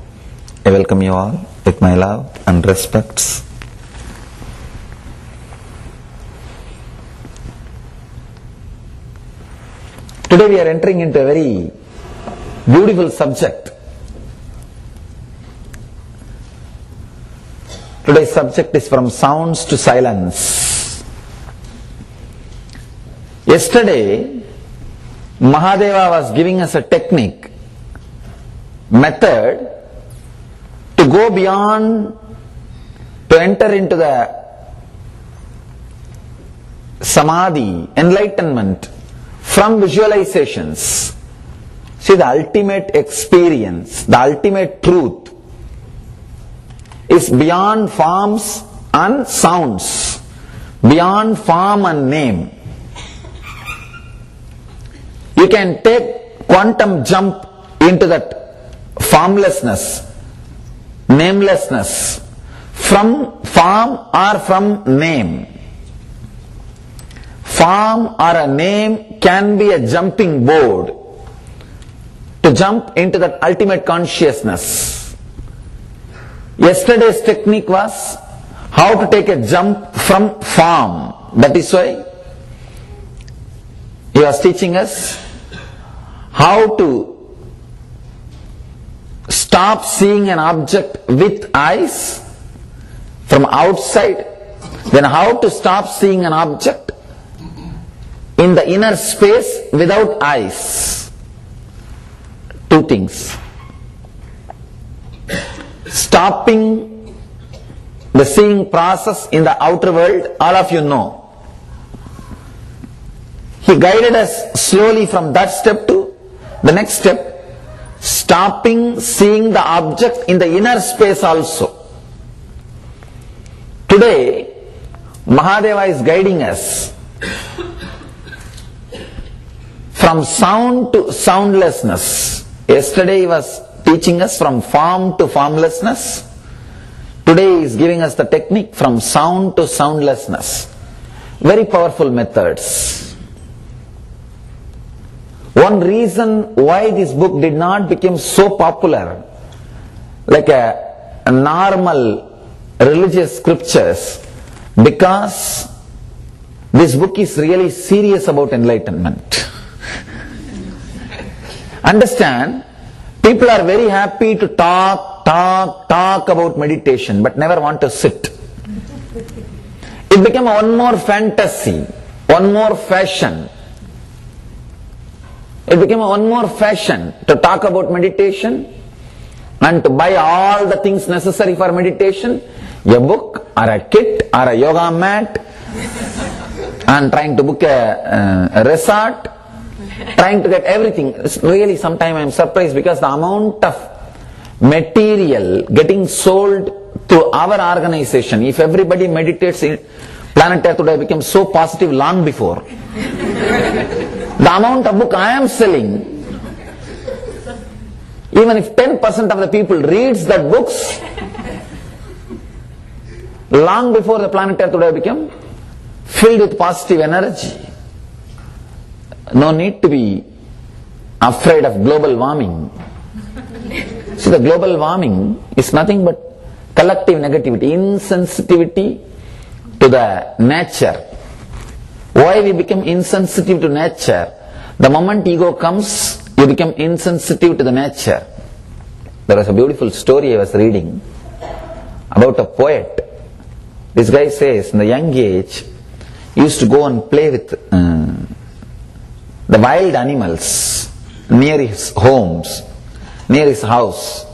I welcome you all with my love and respects. Today we are entering into a very beautiful subject. Today's subject is from sounds to silence. Yesterday, Mahadeva was giving us a technique, method to go beyond, to enter into the samadhi, enlightenment from visualizations. See, the ultimate experience, the ultimate truth is beyond forms and sounds, beyond form and name. You can take quantum jump into that formlessness, namelessness, from form or from name. Form or a name can be a jumping board to jump into that ultimate consciousness. Yesterday's technique was how to take a jump from form. That is why he was teaching us how to stop seeing an object with eyes from outside, then how to stop seeing an object in the inner space without eyes. Two things. Stopping the seeing process in the outer world, all of you know. He guided us slowly from that step to the next step, stopping seeing the object in the inner space also. Today, Mahadeva is guiding us from sound to soundlessness. Yesterday he was teaching us from form to formlessness. Today he is giving us the technique from sound to soundlessness. Very powerful methods. One reason why this book did not become so popular like a normal religious scriptures, because this book is really serious about enlightenment. Understand, people are very happy to talk about meditation, but never want to sit. It became one more fantasy, one more fashion. It became one more fashion to talk about meditation and to buy all the things necessary for meditation, a book or a kit or a yoga mat, and trying to book a resort, trying to get everything. Really, sometimes I am surprised because the amount of material getting sold to our organization, if everybody meditates in planet Earth, would have become so positive long before. The amount of book I am selling, even if 10% of the people reads that books, long before the planet Earth would have become filled with positive energy. No need to be afraid of global warming. See, the global warming is nothing but collective negativity, insensitivity to the nature. Why we become insensitive to nature? The moment ego comes, you become insensitive to the nature. There was a beautiful story I was reading about a poet. This guy says, in the young age, he used to go and play with the wild animals near his homes, near his house.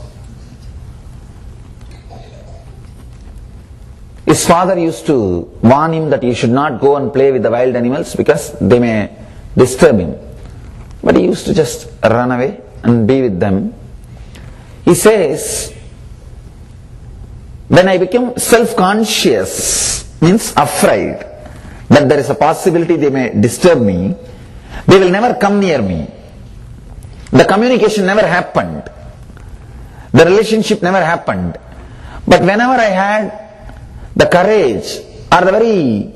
His father used to warn him that he should not go and play with the wild animals because they may disturb him. But he used to just run away and be with them. He says, when I became self-conscious, means afraid that there is a possibility they may disturb me, they will never come near me. The communication never happened. The relationship never happened. But whenever I had the courage or the very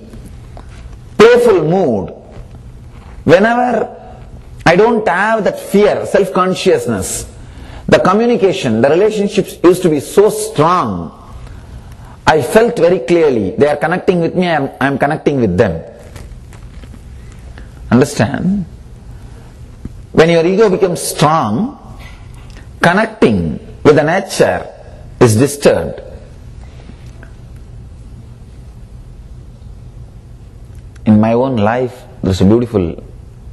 playful mood, whenever I don't have that fear, self-consciousness, the communication, the relationships used to be so strong. I felt very clearly, they are connecting with me, I am connecting with them. Understand? When your ego becomes strong, connecting with the nature is disturbed. In my own life, there's a beautiful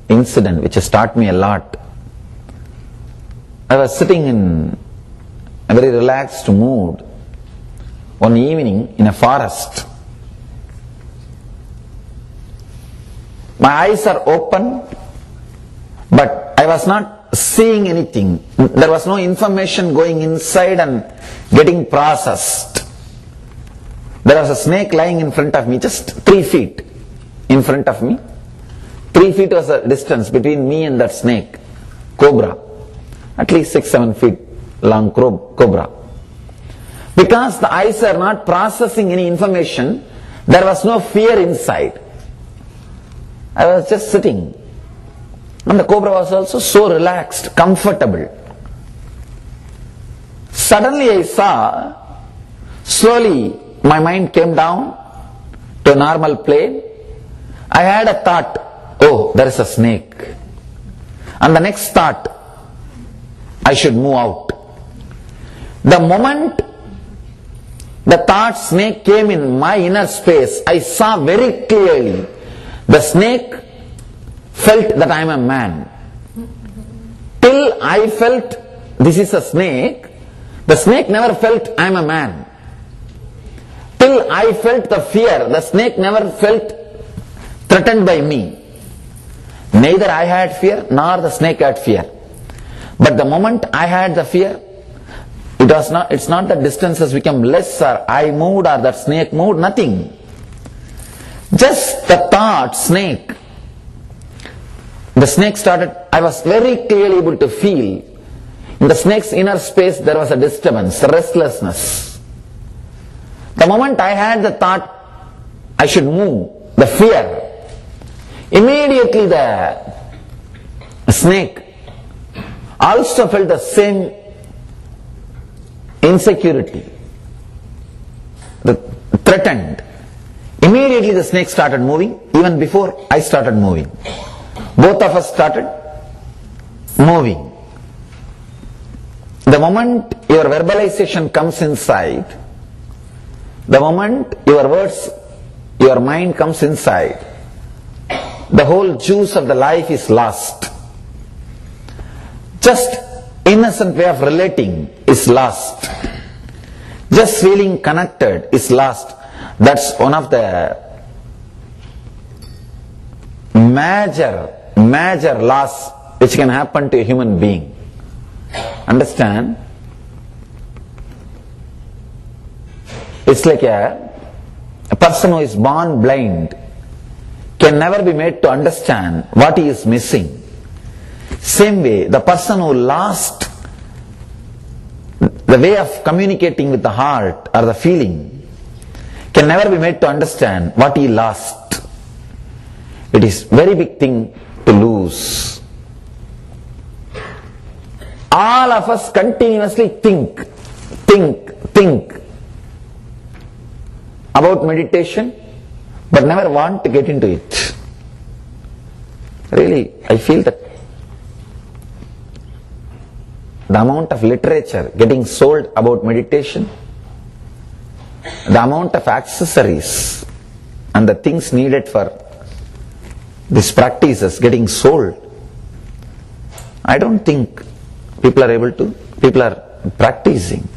incident which has taught me a lot. I was sitting in a very relaxed mood one evening in a forest. My eyes are open, but I was not seeing anything. There was no information going inside and getting processed. There was a snake lying in front of me, just 3 feet in front of me. 3 feet was the distance between me and that snake, cobra. At least 6-7 feet long cobra. Because the eyes are not processing any information, there was no fear inside. I was just sitting. And the cobra was also so relaxed, comfortable. Suddenly I saw, slowly my mind came down to a normal plane. I had a thought, oh, there is a snake. And the next thought, I should move out. The moment the thought snake came in my inner space, I saw very clearly the snake felt that I am a man. Till I felt this is a snake, the snake never felt I am a man. Till I felt the fear, the snake never felt threatened by me. Neither I had fear nor the snake had fear. But the moment I had the fear, it's not that distances become less or I moved or that snake moved, nothing. Just the thought snake. The snake started, I was very clearly able to feel in the snake's inner space there was a disturbance, restlessness. The moment I had the thought I should move, the fear, immediately the snake also felt the same insecurity, threatened. Immediately the snake started moving, even before I started moving. Both of us started moving. The moment your verbalization comes inside, the moment your words, your mind comes inside, the whole juice of the life is lost. Just innocent way of relating is lost. Just feeling connected is lost. That's one of the major loss which can happen to a human being. Understand? It's like a person who is born blind can never be made to understand what he is missing. Same way, the person who lost the way of communicating with the heart or the feeling can never be made to understand what he lost. It is very big thing to lose. All of us continuously think about meditation, but never want to get into it. Really, I feel that the amount of literature getting sold about meditation, the amount of accessories and the things needed for these practices getting sold, I don't think people are practicing.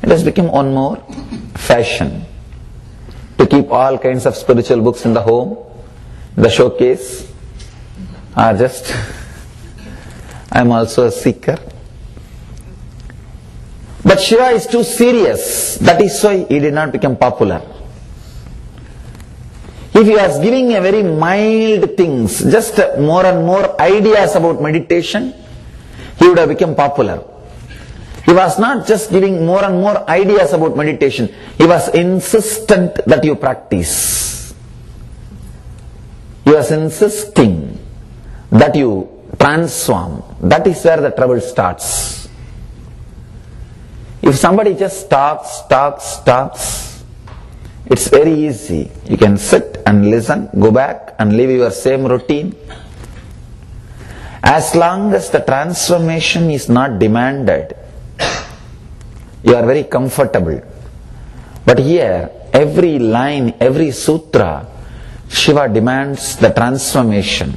It has become one more fashion to keep all kinds of spiritual books in the home, the showcase, or just, I am also a seeker. But Shiva is too serious. That is why he did not become popular. If he was giving a very mild things, just more and more ideas about meditation, he would have become popular. He was not just giving more and more ideas about meditation. He was insistent that you practice. He was insisting that you transform. That is where the trouble starts. If somebody just talks, it's very easy. You can sit and listen, go back and live your same routine. As long as the transformation is not demanded, you are very comfortable. But here, every line, every sutra, Shiva demands the transformation.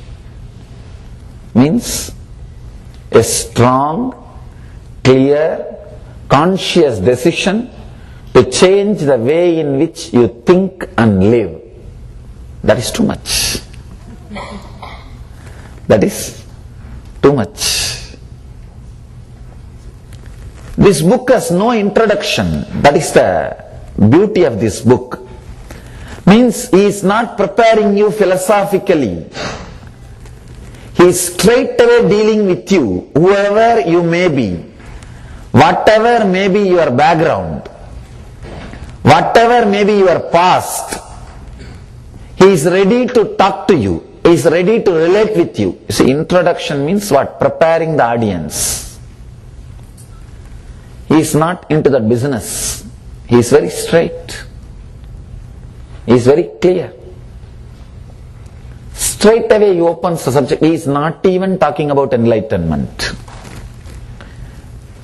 Means a strong, clear, conscious decision to change the way in which you think and live. That is too much. That is too much. This book has no introduction. That is the beauty of this book. Means he is not preparing you philosophically. He is straight away dealing with you, whoever you may be, whatever may be your background, whatever may be your past. He is ready to talk to you. He is ready to relate with you. You see, introduction means what? Preparing the audience. He is not into that business. He is very straight. He is very clear. Straight away he opens the subject. He is not even talking about enlightenment,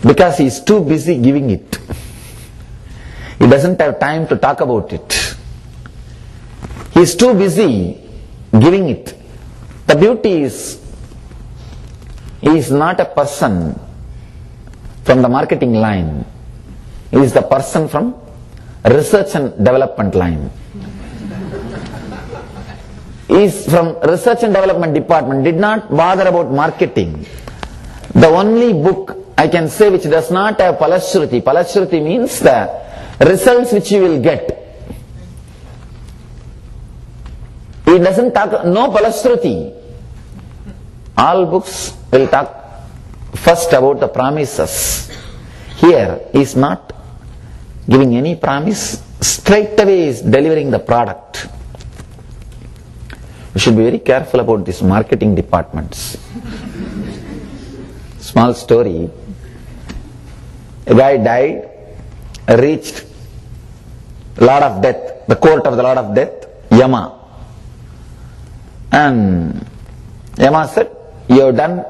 because he is too busy giving it. He doesn't have time to talk about it. He is too busy giving it. The beauty is, he is not a person from the marketing line. He is the person from research and development line. He is from research and development department, did not bother about marketing. The only book I can say which does not have Palashruti. Palashruti means the results which you will get. He doesn't talk, no Palashruti. All books will talk first about the promises. Here he is not giving any promise, straight away he is delivering the product. You should be very careful about these marketing departments. Small story. A guy died, reached Lord of Death, the court of the Lord of Death, Yama. And Yama said, you have done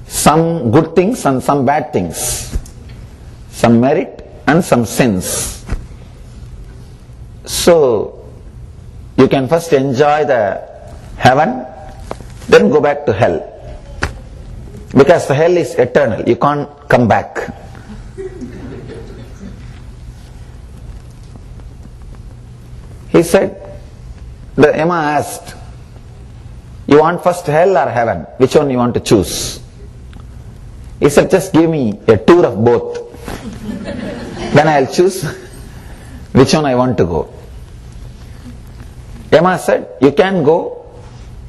some good things and some bad things, some merit and some sins. So you can first enjoy the heaven, then go back to hell. Because the hell is eternal, you can't come back. He said, the Yama asked, you want first hell or heaven? Which one you want to choose? He said, just give me a tour of both. Then I'll choose which one I want to go. Yama said, you can go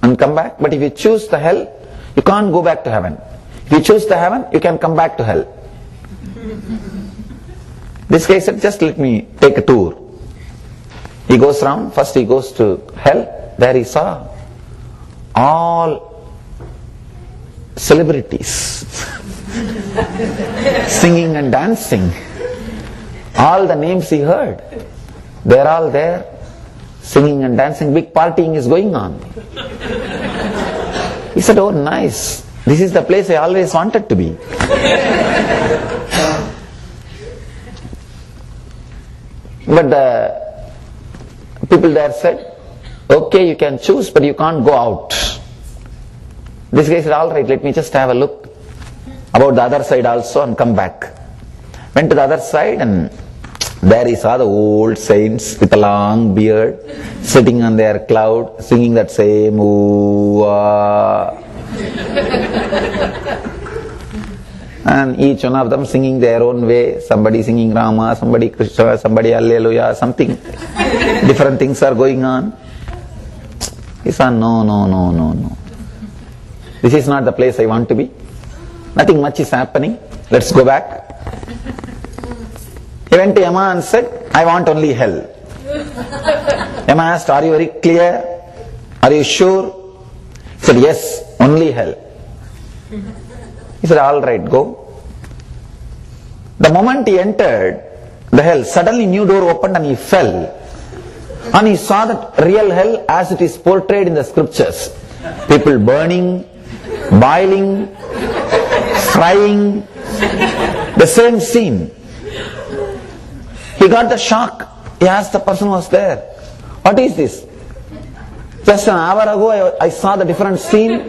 and come back, but if you choose the hell, you can't go back to heaven. If you choose the heaven, you can come back to hell. This guy said, just let me take a tour. He goes round, first he goes to hell, there he saw all celebrities singing and dancing. All the names he heard, they're all there singing and dancing, big partying is going on. He said, oh nice, this is the place I always wanted to be. But the people there said, okay, you can choose, but you can't go out. This guy said, all right, let me just have a look about the other side also and come back. Went to the other side, and there he saw the old saints with a long beard sitting on their cloud singing that same ooh, and each one of them singing their own way. Somebody singing Rama, somebody Krishna, somebody Alleluia, something. Different things are going on. He said, no. This is not the place I want to be. Nothing much is happening. Let's go back. He went to Yama and said, I want only hell. Yama asked, are you very clear? Are you sure? He said, yes, only hell. He said, all right, go. The moment he entered the hell, suddenly new door opened and he fell. And he saw that real hell as it is portrayed in the scriptures. People burning, boiling, frying, the same scene. He got the shock. He asked the person who was there, "What is this?" "Just an hour ago I saw the different scene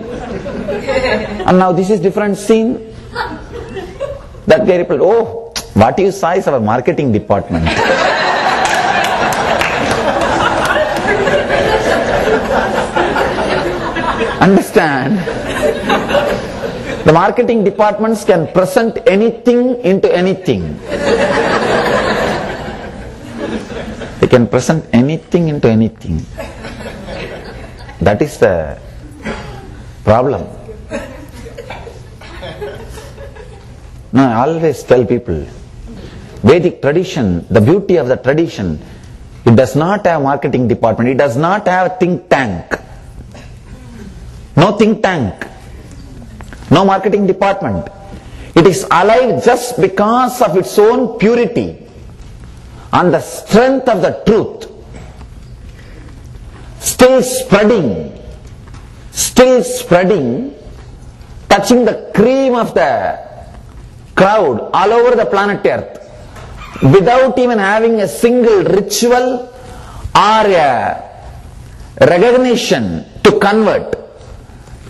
and now this is different scene." That guy replied, "Oh, what you saw is our marketing department." Understand? The marketing departments can present anything into anything. They can present anything into anything. That is the problem. No, I always tell people, Vedic tradition, the beauty of the tradition, it does not have marketing department, it does not have think tank. No think tank, no marketing department. It is alive just because of its own purity and the strength of the truth. Still spreading, touching the cream of the crowd all over the planet Earth, without even having a single ritual or a recognition to convert.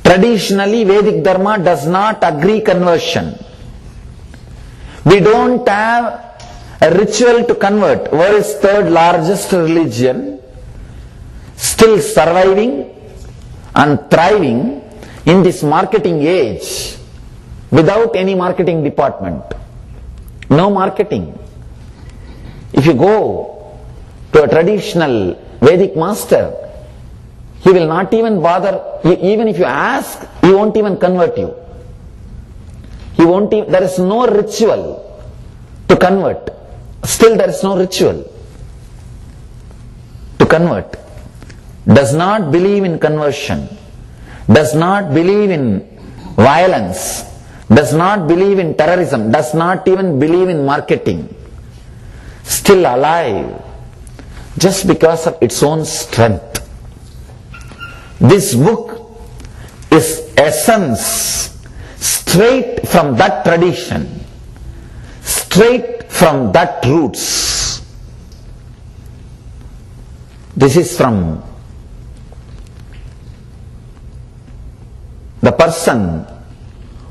Traditionally, Vedic Dharma does not agree conversion. We don't have a ritual to convert. World's third largest religion, still surviving and thriving in this marketing age without any marketing department. No marketing. If you go to a traditional Vedic master, he will not even bother. Even if you ask, he won't even convert you. There is no ritual to convert. Still there is no ritual to convert. Does not believe in conversion. Does not believe in violence. Does not believe in terrorism. Does not even believe in marketing. Still alive just because of its own strength. This book is essence straight from that tradition, straight from that roots. This is from the person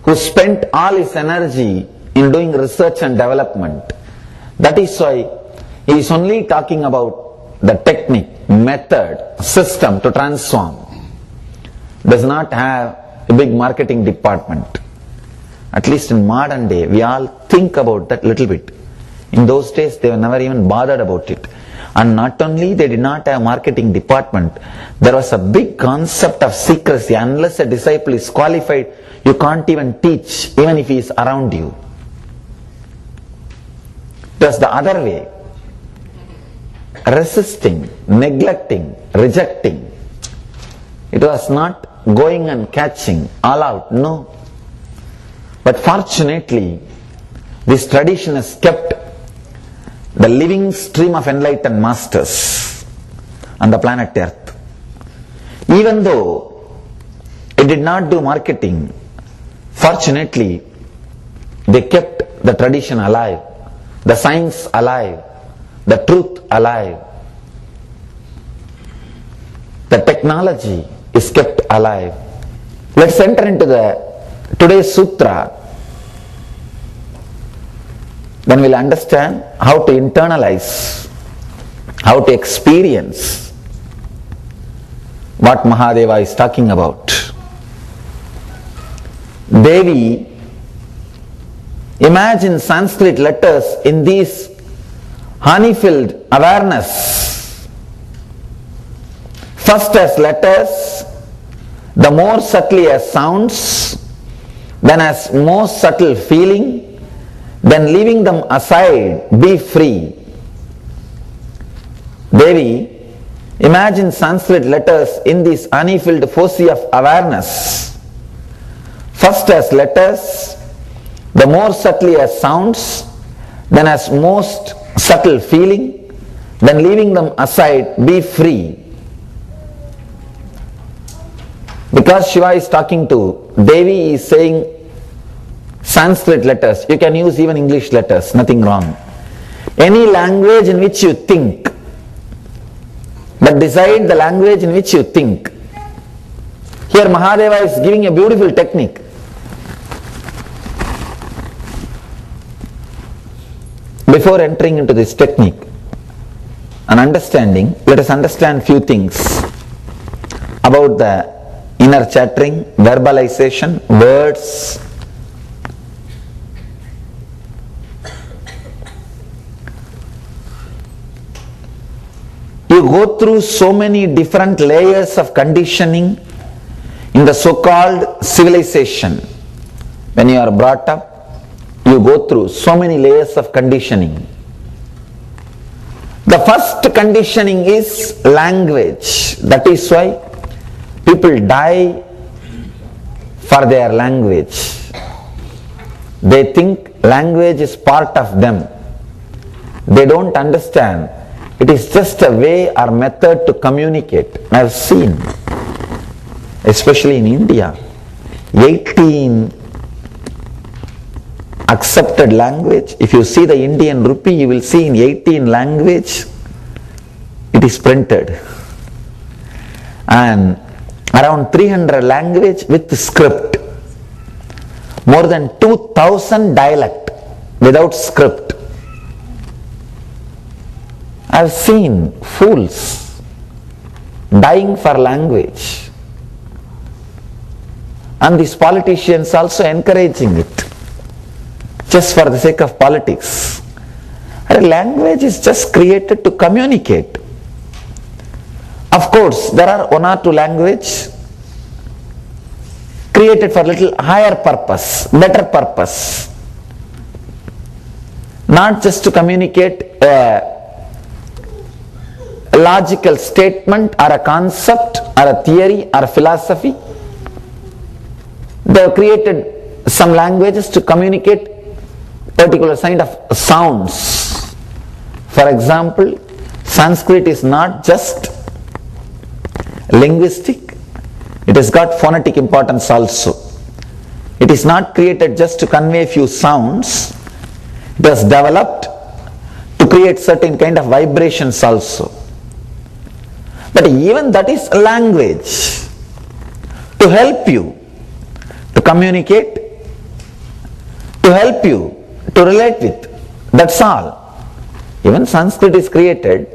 who spent all his energy in doing research and development. That is why he is only talking about the technique, method, system to transform. Does not have a big marketing department. At least in modern day, we all think about that little bit. In those days, they were never even bothered about it. And not only they did not have marketing department, there was a big concept of secrecy. Unless a disciple is qualified, you can't even teach, even if he is around you. It was the other way. Resisting, neglecting, rejecting. It was not going and catching all out, no. But fortunately, this tradition has kept the living stream of enlightened masters on the planet Earth. Even though it did not do marketing, fortunately, they kept the tradition alive, the science alive, the truth alive. The technology is kept alive. Let's enter into today's sutra. Then we'll understand how to internalize, how to experience what Mahadeva is talking about. Devi, imagine Sanskrit letters in these honey-filled awareness. First as letters, the more subtly as sounds, then as most subtle feeling, then leaving them aside, be free. Devi, imagine Sanskrit letters in this honey-filled foci of awareness. First as letters, the more subtly as sounds, then as most subtle feeling, then leaving them aside, be free. Because Shiva is talking to Devi, is saying Sanskrit letters. You can use even English letters, nothing wrong. Any language in which you think, but decide the language in which you think. Here Mahadeva is giving a beautiful technique. Before entering into this technique and understanding, let us understand few things about the inner chattering, verbalization, words. You go through so many different layers of conditioning in the so-called civilization. When you are brought up, you go through so many layers of conditioning. The first conditioning is language. That is why people die for their language. They think language is part of them. They don't understand. It is just a way or method to communicate. I have seen, especially in India, 18 accepted language. If you see the Indian rupee, you will see in 18 language it is printed. And around 300 language with script. More than 2000 dialect without script. I have seen fools dying for language. And these politicians also encouraging it, just for the sake of politics. A language is just created to communicate. Of course, there are one or two language created for little higher purpose, better purpose. Not just to communicate a logical statement or a concept or a theory or a philosophy. They have created some languages to communicate particular kind of sounds. For example, Sanskrit is not just linguistic, it has got phonetic importance also. It is not created just to convey few sounds, it was developed to create certain kind of vibrations also. But even that is language to help you to communicate, to help you to relate with. That's all. Even Sanskrit is created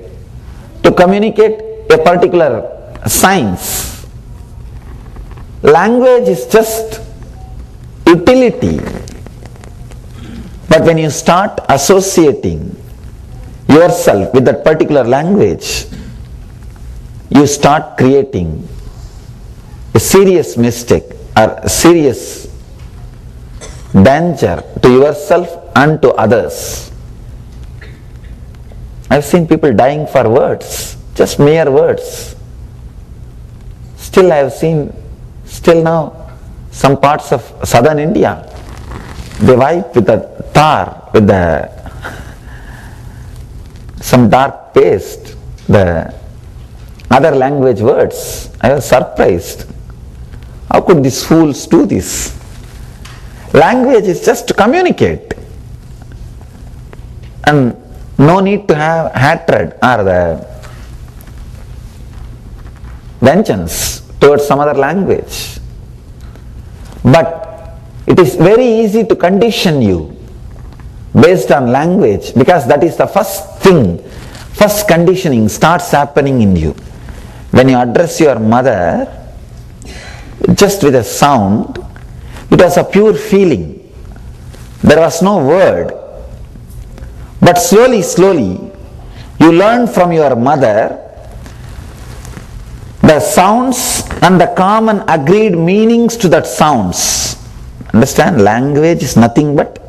to communicate a particular science. Language is just utility. But when you start associating yourself with that particular language, you start creating a serious mistake or a serious danger to yourself and to others. I've seen people dying for words, just mere words. Still I have seen, still now, some parts of southern India, they wipe with the tar, with the some dark paste, the other language words. I was surprised. How could these fools do this? Language is just to communicate. And no need to have hatred or the vengeance towards some other language. But it is very easy to condition you based on language, because that is the first thing, first conditioning starts happening in you. When you address your mother, just with a sound, it was a pure feeling. There was no word. But slowly, you learn from your mother the sounds and the common agreed meanings to that sounds. Understand? Language is nothing but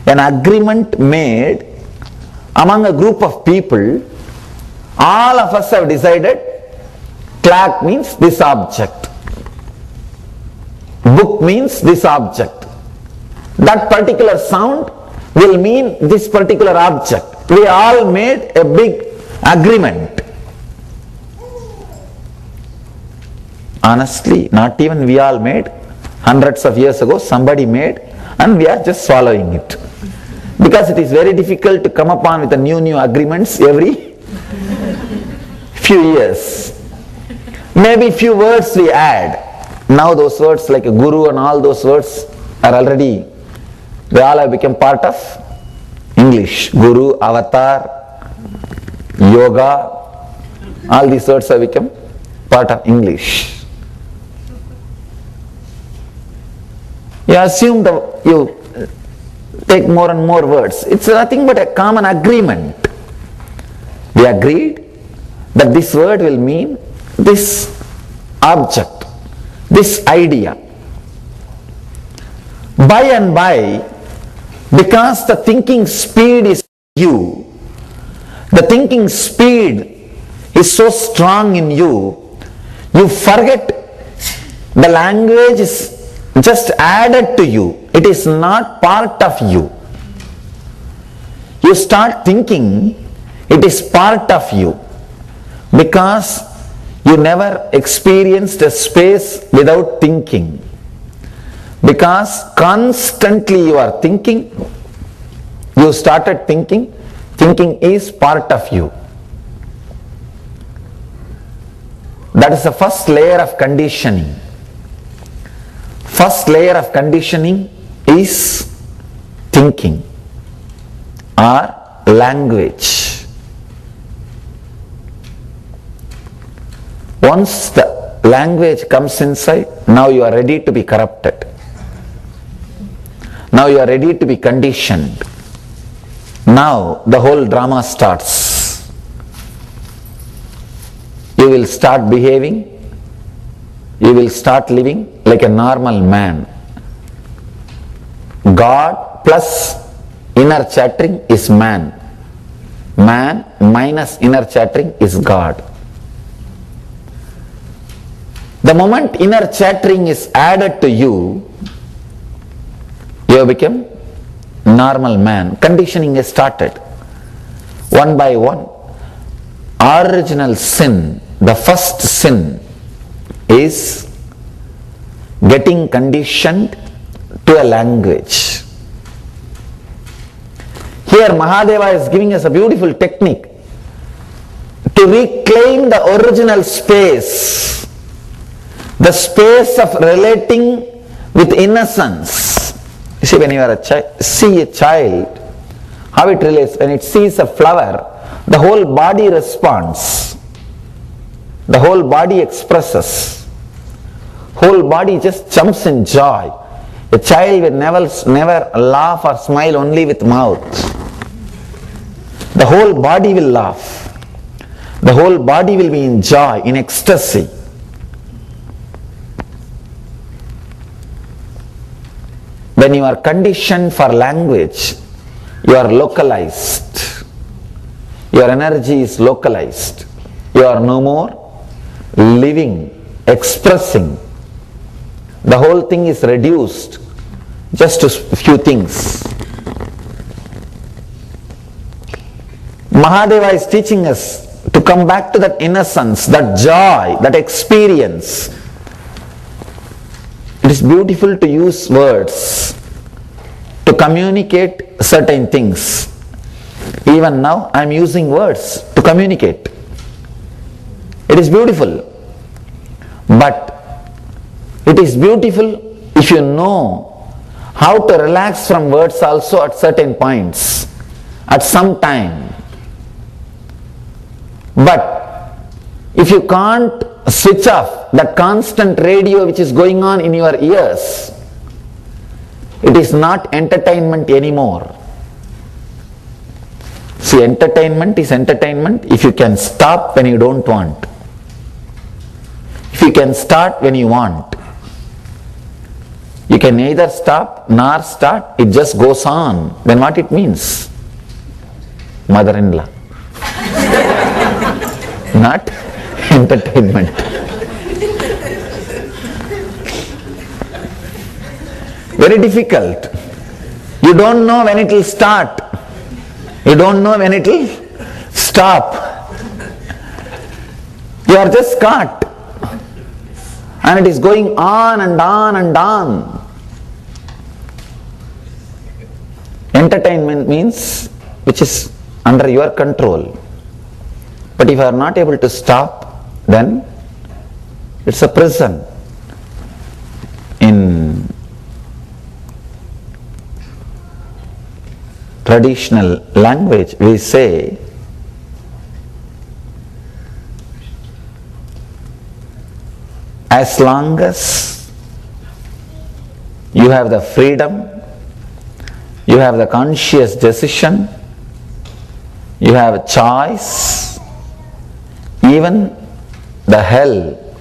an agreement made among a group of people. All of us have decided clock means this object, book means this object. That particular sound will mean this particular object. We all made a big agreement. Honestly, not even we all made. Hundreds of years ago, somebody made, and we are just swallowing it. Because it is very difficult to come upon with the new agreements every few years. Maybe few words we add. Now those words like a guru and all those words are already, they all have become part of English. Guru, avatar, yoga, all these words have become part of English. You assume you take more and more words. It's nothing but a common agreement. We agreed that this word will mean this object, this idea. By and by, because the thinking speed is you, the thinking speed is so strong in you, you forget the language is just added to you. It is not part of you. You start thinking it is part of you because you never experienced a space without thinking. Because constantly you are thinking, you started thinking, thinking is part of you. That is the first layer of conditioning. First layer of conditioning is thinking or language. Once the language comes inside, now you are ready to be corrupted. Now you are ready to be conditioned. Now the whole drama starts. You will start behaving, you will start living like a normal man. God plus inner chattering is man. Man minus inner chattering is God. The moment inner chattering is added to you, you have become normal man. Conditioning has started. One by one. Original sin, the first sin, is getting conditioned to a language. Here Mahadeva is giving us a beautiful technique to reclaim the original space, the space of relating with innocence. You see, when you are see a child, how it relates. When it sees a flower, the whole body responds. The whole body expresses. Whole body just jumps in joy. A child will never laugh or smile only with mouth. The whole body will laugh. The whole body will be in joy, in ecstasy. When you are conditioned for language, you are localized. Your energy is localized. You are no more living, expressing. The whole thing is reduced just to a few things. Mahadeva is teaching us to come back to that innocence, that joy, that experience. It is beautiful to use words to communicate certain things. Even now I am using words to communicate. It is beautiful. But it is beautiful if you know how to relax from words also at certain points, at some time. But if you can't switch off that constant radio which is going on in your ears, it is not entertainment anymore. See, entertainment is entertainment if you can stop when you don't want. If you can start when you want. You can neither stop nor start, it just goes on. Then what it means? Mother-in-law. Not entertainment. Very difficult. You don't know when it will start. You don't know when it will stop. You are just caught. And it is going on and on and on. Entertainment means which is under your control. But if you are not able to stop, then it's a prison. In traditional language, we say, as long as you have the freedom, you have the conscious decision, you have a choice, even the hell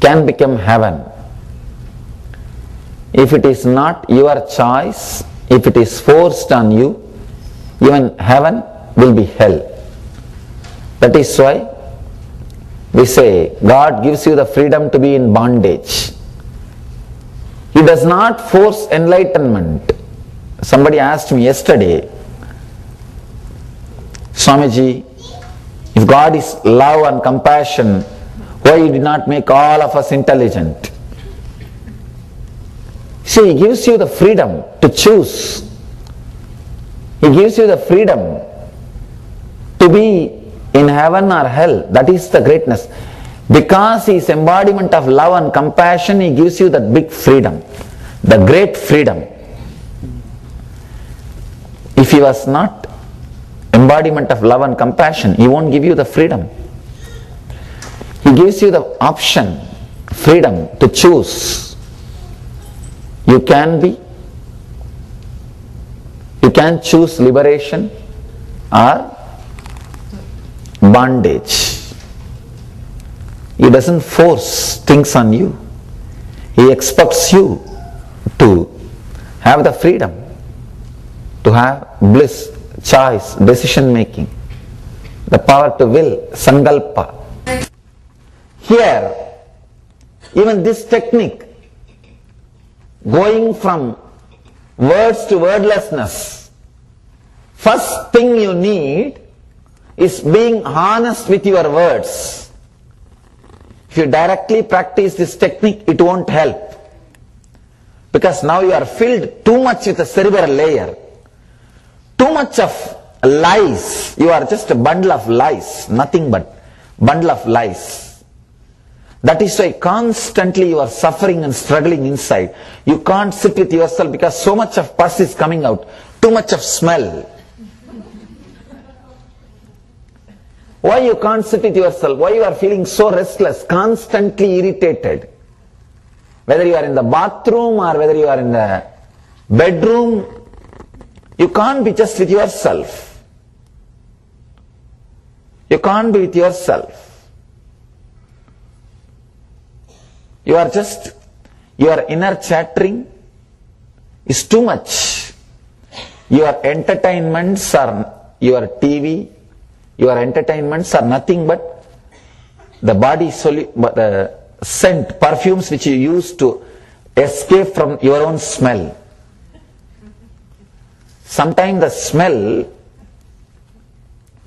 can become heaven. If it is not your choice, if it is forced on you, even heaven will be hell. That is why we say God gives you the freedom to be in bondage. He does not force enlightenment. Somebody asked me yesterday, Swamiji, if God is love and compassion, why He did not make all of us intelligent? See, He gives you the freedom to choose. He gives you the freedom to be in heaven or hell. That is the greatness. Because He is embodiment of love and compassion, He gives you that big freedom, the great freedom. If He was not embodiment of love and compassion, He won't give you the freedom. He gives you the option, freedom to choose. You can choose liberation or bondage. He doesn't force things on you. He expects you to have the freedom, to have bliss, choice, decision making, the power to will, sankalpa. Here, even this technique, going from words to wordlessness, first thing you need is being honest with your words. If you directly practice this technique, it won't help. Because now you are filled too much with a cerebral layer. Too much of lies. You are just a bundle of lies. Nothing but bundle of lies. That is why constantly you are suffering and struggling inside. You can't sit with yourself because so much of pus is coming out. Too much of smell. Why you can't sit with yourself? Why you are feeling so restless, constantly irritated? Whether you are in the bathroom or whether you are in the bedroom, you can't be just with yourself. You can't be with yourself. Your inner chattering is too much. Your entertainments are your TV, your entertainments are nothing but the body the scent, perfumes which you use to escape from your own smell. Sometimes the smell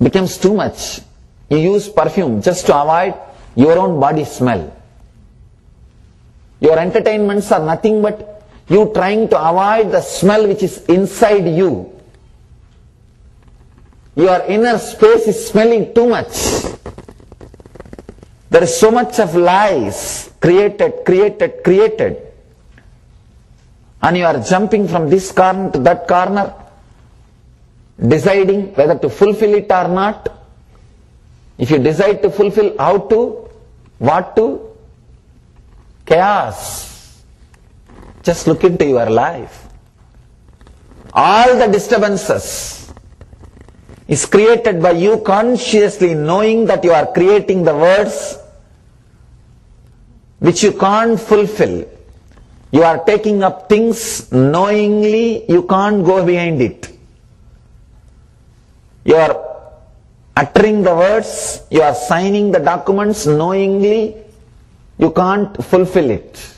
becomes too much. You use perfume just to avoid your own body smell. Your entertainments are nothing but you trying to avoid the smell which is inside you. Your inner space is smelling too much. There is so much of lies created. And you are jumping from this corner to that corner, deciding whether to fulfill it or not. If you decide to fulfill, how to, what to, chaos. Just look into your life. All the disturbances is created by you consciously knowing that you are creating the words which you can't fulfill. You are taking up things knowingly, you can't go behind it. You are uttering the words, you are signing the documents knowingly, you can't fulfill it.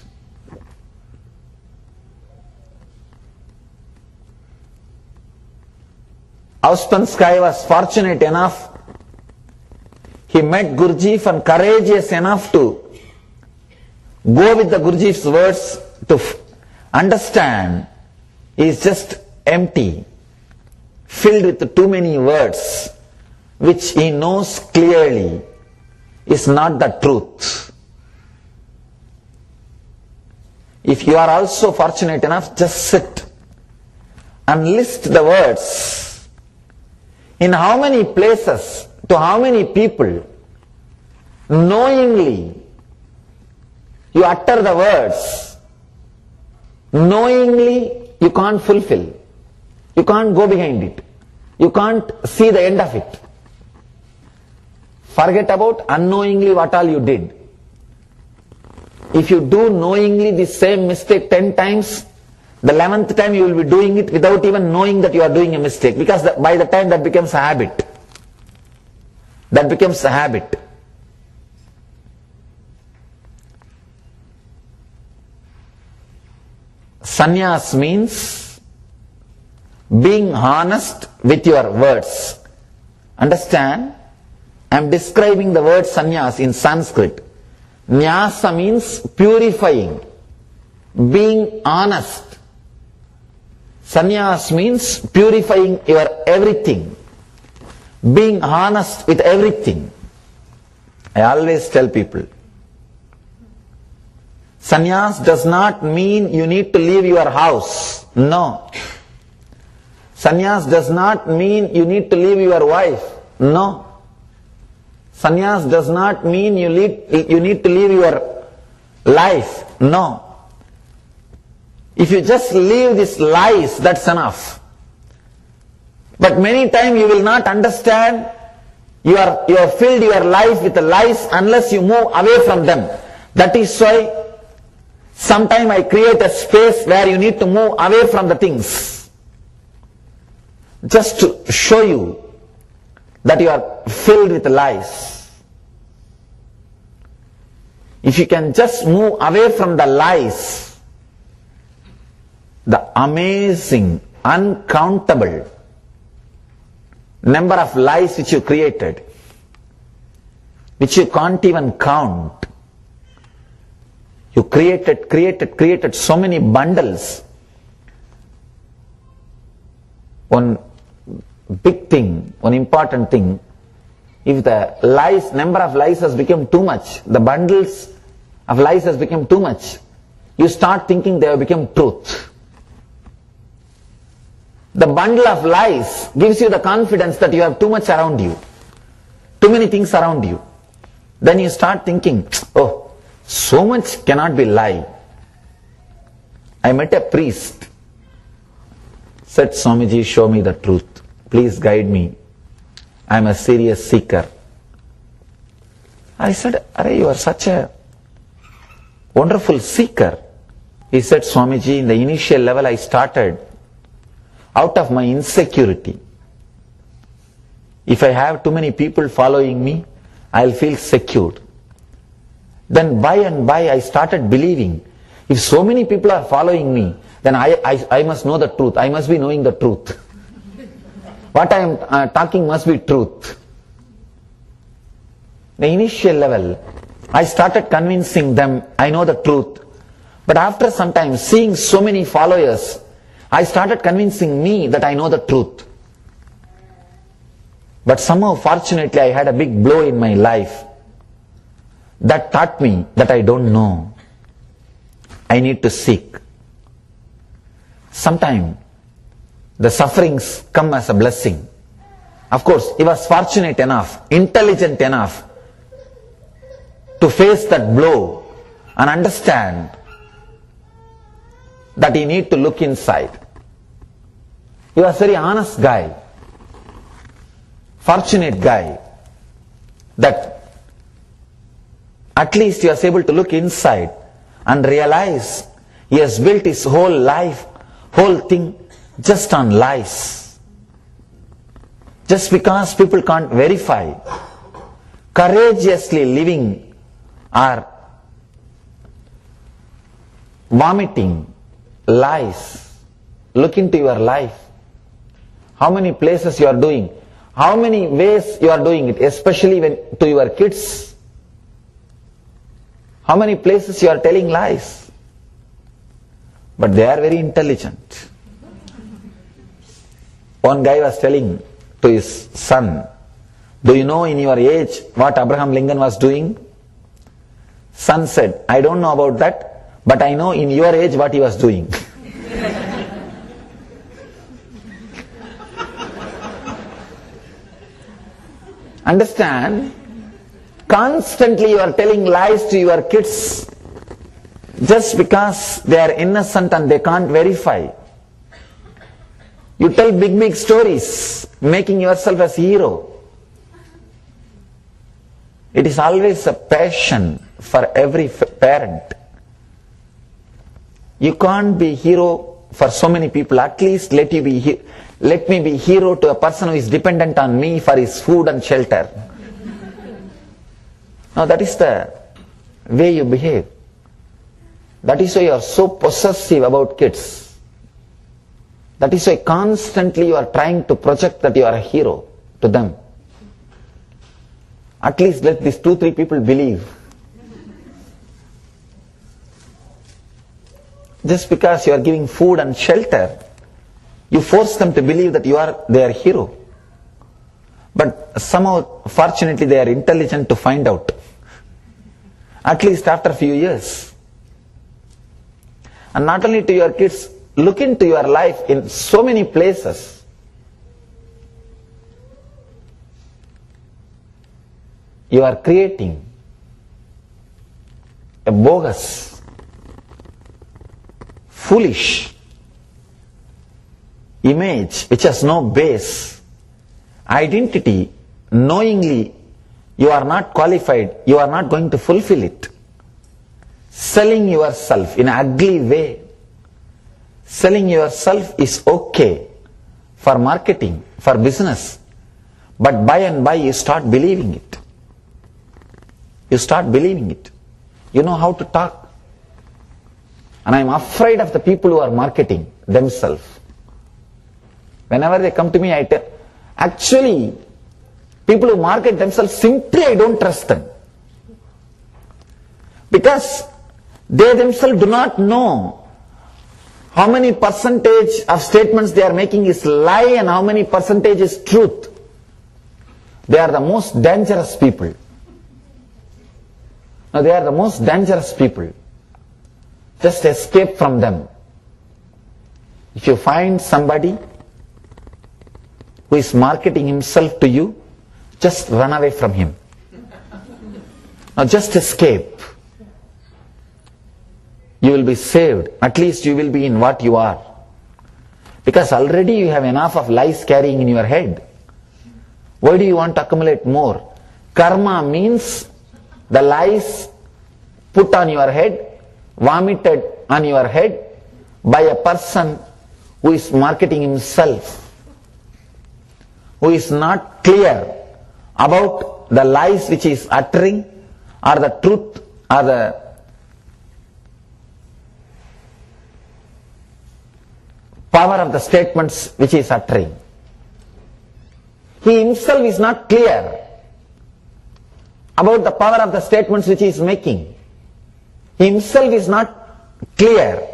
Auspansky was fortunate enough, he met Gurdjieff and courageous enough to go with the Gurdjieff's words to understand he is just empty, filled with too many words, which he knows clearly is not the truth. If you are also fortunate enough, just sit and list the words. In how many places, to how many people, knowingly, you utter the words, knowingly you can't fulfill, you can't go behind it, you can't see the end of it. Forget about unknowingly what all you did. If you do knowingly the same mistake 10 times, the 11th time you will be doing it without even knowing that you are doing a mistake, because by the time that becomes a habit. That becomes a habit. Sannyas means being honest with your words. Understand? I am describing the word sannyas in Sanskrit. Nyasa means purifying, being honest. Sannyas means purifying your everything, being honest with everything. I always tell people, sannyas does not mean you need to leave your house. No. Sannyas does not mean you need to leave your wife. No. Sannyas does not mean you need to leave your life. No. If you just leave these lies, that's enough. But many times you will not understand. You have filled your life with the lies unless you move away from them. That is why sometimes I create a space where you need to move away from the things. Just to show you that you are filled with lies. If you can just move away from the lies, the amazing, uncountable number of lies which you created, which you can't even count. You created so many bundles. One big thing, one important thing, if the lies, number of lies has become too much, the bundles of lies has become too much, you start thinking they have become truth. The bundle of lies gives you the confidence that you have too much around you, too many things around you. Then you start thinking, oh, so much cannot be lie. I met a priest, said, Swamiji, show me the truth. Please guide me. I am a serious seeker. I said, Arey, you are such a wonderful seeker. He said, Swamiji, in the initial level I started out of my insecurity. If I have too many people following me, I'll feel secured. Then by and by I started believing, if so many people are following me, then I must know the truth. I must be knowing the truth. What I am talking must be truth. The initial level, I started convincing them I know the truth. But after some time, seeing so many followers, I started convincing me that I know the truth. But somehow, fortunately, I had a big blow in my life that taught me that I don't know. I need to seek. Sometimes the sufferings come as a blessing. Of course, he was fortunate enough, intelligent enough to face that blow and understand that he need to look inside. He was a very honest guy, fortunate guy, that at least he was able to look inside and realize he has built his whole life, whole thing just on lies. Just because people can't verify, courageously living or vomiting lies. Look into your life. how many places you are doing, how many ways you are doing it, especially when to your kids. How many places you are telling lies. But they are very intelligent. One guy was telling to his son, do you know in your age what Abraham Lincoln was doing? Son said, I don't know about that, but I know in your age what he was doing. Understand? Constantly you are telling lies to your kids just because they are innocent and they can't verify. You tell big stories, making yourself as a hero. It is always a passion for every parent. You can't be hero for so many people. At least let me be hero to a person who is dependent on me for his food and shelter. Now that is the way you behave. That is why you are so possessive about kids. That is why constantly you are trying to project that you are a hero to them. At least let these 2-3 people believe. Just because you are giving food and shelter, you force them to believe that you are their hero. But somehow, fortunately, they are intelligent to find out. At least after a few years. And not only to your kids, look into your life in so many places. You are creating a bogus, foolish image which has no base, identity. Knowingly you are not qualified, you are not going to fulfill it. Selling yourself in an ugly way. Selling yourself is okay for marketing, for business, but by and by you start believing it. You start believing it. You know how to talk. And I am afraid of the people who are marketing themselves. Whenever they come to me, I tell, actually, people who market themselves, simply I don't trust them. Because they themselves do not know how many percentage of statements they are making is lie and how many percentage is truth. They are the most dangerous people. Now they are the most dangerous people. Just escape from them. If you find somebody who is marketing himself to you, just run away from him. Now just escape. You will be saved. At least you will be in what you are. Because already you have enough of lies carrying in your head. Why do you want to accumulate more? Karma means the lies put on your head, vomited on your head by a person who is marketing himself, who is not clear about the lies which he is uttering or the truth or the power of the statements which he is uttering. He himself is not clear about the power of the statements which he is making. He himself is not clear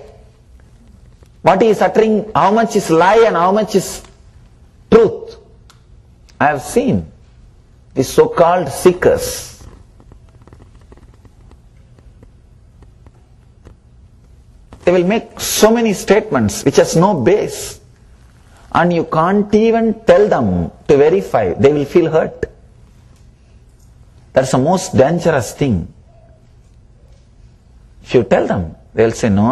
what he is uttering, how much is lie and how much is truth. I have seen these so-called seekers. They will make so many statements which has no base, and you can't even tell them to verify. They will feel hurt. That's the most dangerous thing. If you tell them, they will say, no,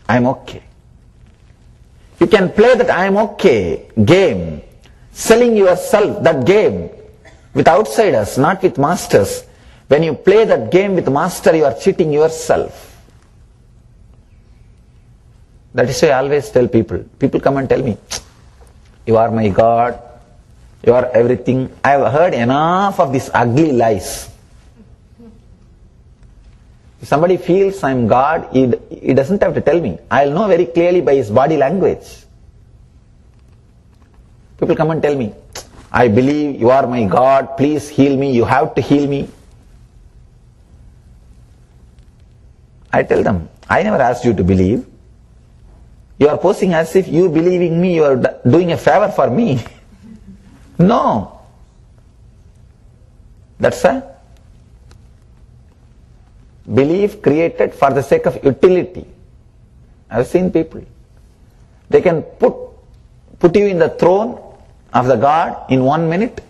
I'm okay. You can play that I'm okay game, selling yourself that game with outsiders, not with masters. When you play that game with master, you are cheating yourself. That is why I always tell people. People come and tell me, you are my God, you are everything. I have heard enough of these ugly lies. If somebody feels I am God, he doesn't have to tell me. I will know very clearly by his body language. People come and tell me, I believe you are my God, please heal me, you have to heal me. I tell them, I never asked you to believe. You are posing as if you believing me, you are doing a favor for me. No. That's a belief created for the sake of utility. I've seen people. They can put you in the throne of the God in 1 minute,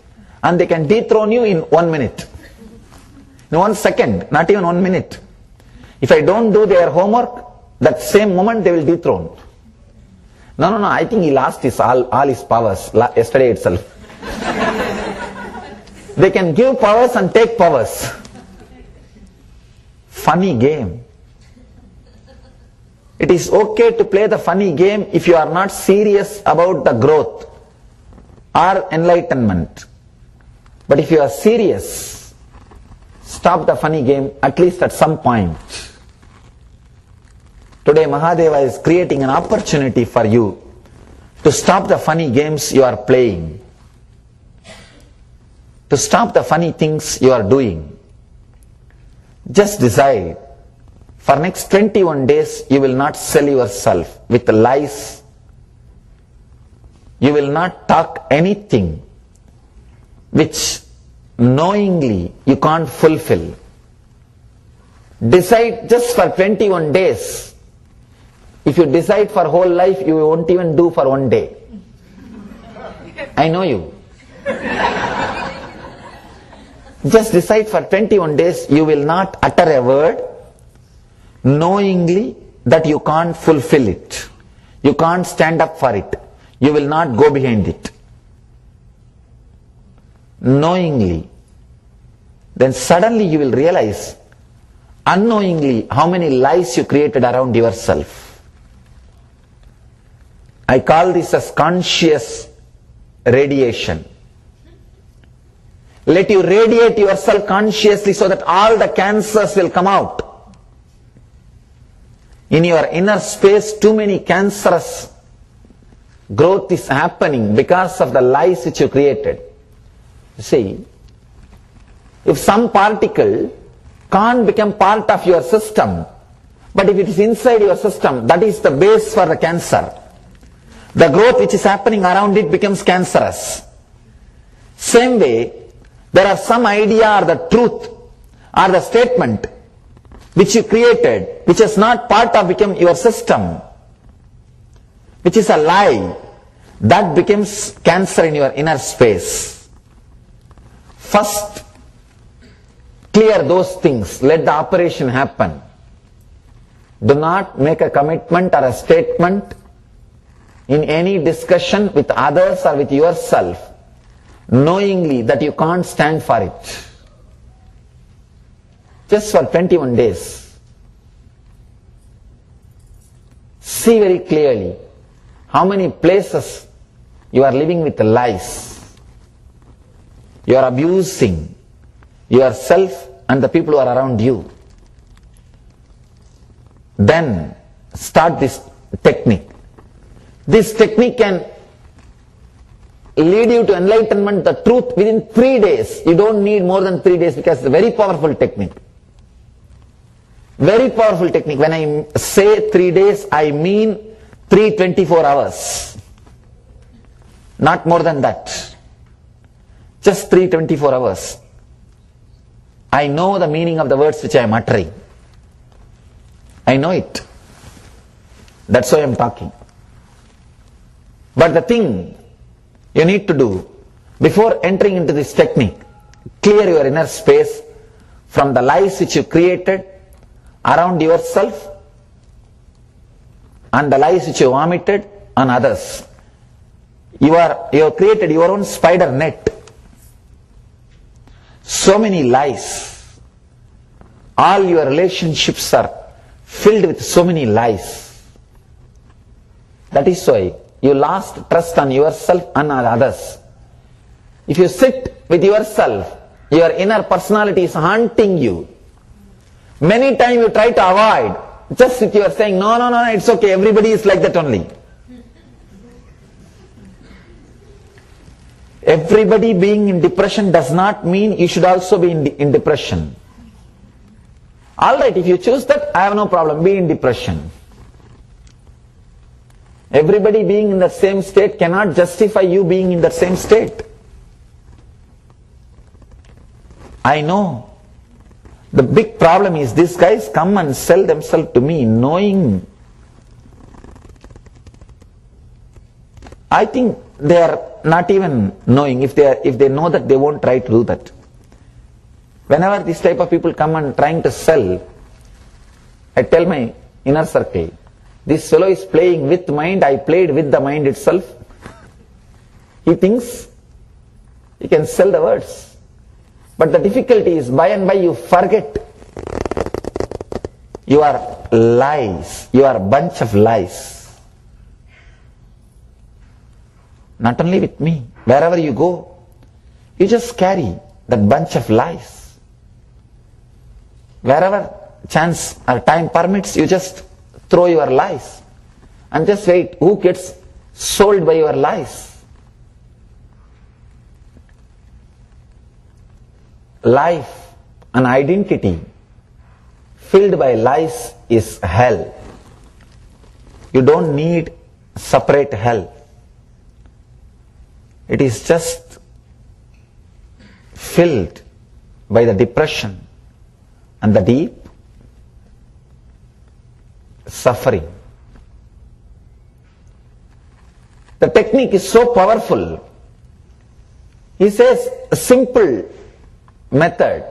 and they can dethrone you in 1 minute. In 1 second, not even 1 minute. If I don't do their homework, that same moment they will dethrone. No, I think he lost all his powers yesterday itself. They can give powers and take powers. Funny game. It is okay to play the funny game if you are not serious about the growth or enlightenment. But if you are serious, stop the funny game at least at some point. Today Mahadeva is creating an opportunity for you to stop the funny games you are playing, to stop the funny things you are doing. Just decide, for next 21 days you will not sell yourself with lies. You will not talk anything which knowingly you can't fulfill. Decide just for 21 days. If you decide for whole life, you won't even do for 1 day. I know you. Just decide for 21 days, you will not utter a word knowingly that you can't fulfill it. You can't stand up for it. You will not go behind it. Knowingly. Then suddenly you will realize, unknowingly, how many lies you created around yourself. I call this as conscious radiation. Let you radiate yourself consciously so that all the cancers will come out. In your inner space, too many cancerous growth is happening because of the lies which you created. You see, if some particle can't become part of your system, but if it is inside your system, that is the base for the cancer. The growth which is happening around it becomes cancerous. Same way, there are some idea or the truth or the statement which you created, which is not part of become your system, which is a lie, that becomes cancer in your inner space. First, clear those things. Let the operation happen. Do not make a commitment or a statement in any discussion with others or with yourself, knowingly that you can't stand for it. Just for 21 days. See very clearly how many places you are living with lies. You are abusing yourself and the people who are around you. Then start this technique. This technique can lead you to enlightenment, the truth, within 3 days. You don't need more than 3 days because it's a very powerful technique. Very powerful technique. When I say 3 days, I mean 324 hours. Not more than that. Just 324 hours. I know the meaning of the words which I am uttering. I know it. That's why I am talking. But the thing you need to do before entering into this technique, clear your inner space from the lies which you created around yourself and the lies which you vomited on others. You have created your own spider net. So many lies. All your relationships are filled with so many lies. That is why you lost trust on yourself and on others. If you sit with yourself, your inner personality is haunting you. Many times you try to avoid, just with your saying, no, it's okay, everybody is like that only. Everybody being in depression does not mean you should also be in depression. Alright, if you choose that, I have no problem, be in depression. Everybody being in the same state cannot justify you being in the same state. I know. The big problem is these guys come and sell themselves to me knowing. I think they are not even knowing. If they know that, they won't try to do that. Whenever this type of people come and trying to sell, I tell my inner circle, this fellow is playing with mind, I played with the mind itself. He thinks he can sell the words. But the difficulty is, by and by you forget you are lies, you are a bunch of lies. Not only with me, wherever you go, you just carry that bunch of lies. Wherever chance or time permits, you just throw your lies and just wait who gets sold by your lies. Life, an identity filled by lies is hell. You don't need separate hell. It is just filled by the depression and the deep suffering. The technique is so powerful. He says a simple method.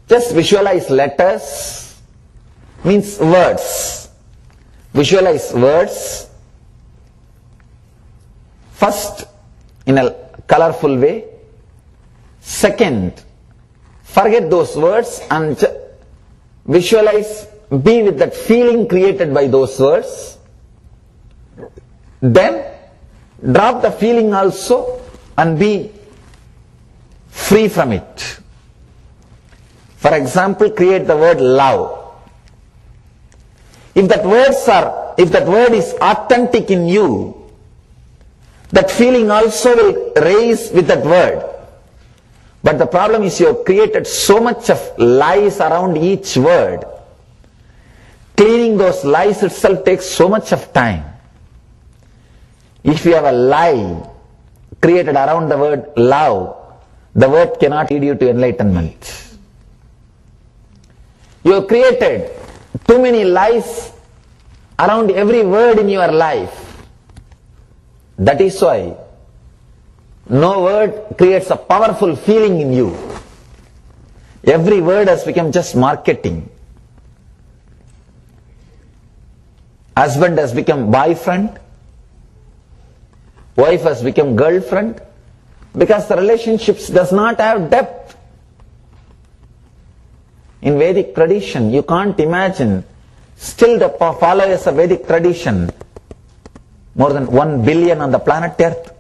Just visualize letters, means words. Visualize words. First, in a colorful way. Second, forget those words and visualize, be with that feeling created by those words. Then, drop the feeling also and be free from it. For example, create the word love. If that word is authentic in you, that feeling also will raise with that word. But the problem is you have created so much of lies around each word. Cleaning those lies itself takes so much of time. If you have a lie created around the word love, the word cannot lead you to enlightenment. You have created too many lies around every word in your life. That is why no word creates a powerful feeling in you. Every word has become just marketing. Husband has become boyfriend. Wife has become girlfriend. Because the relationships does not have depth. In Vedic tradition, you can't imagine, still the followers of Vedic tradition, more than 1 billion on the planet Earth,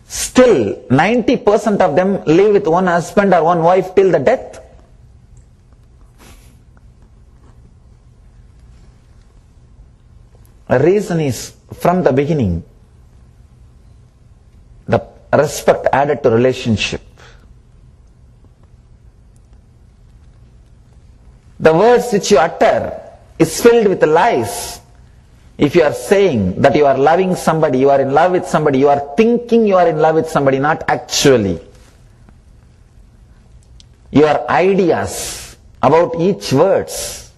still 90% of them live with one husband or one wife till the death. The reason is, from the beginning, the respect added to relationship. The words which you utter is filled with lies. If you are saying that you are loving somebody, you are in love with somebody, you are thinking you are in love with somebody, not actually. Your ideas about each words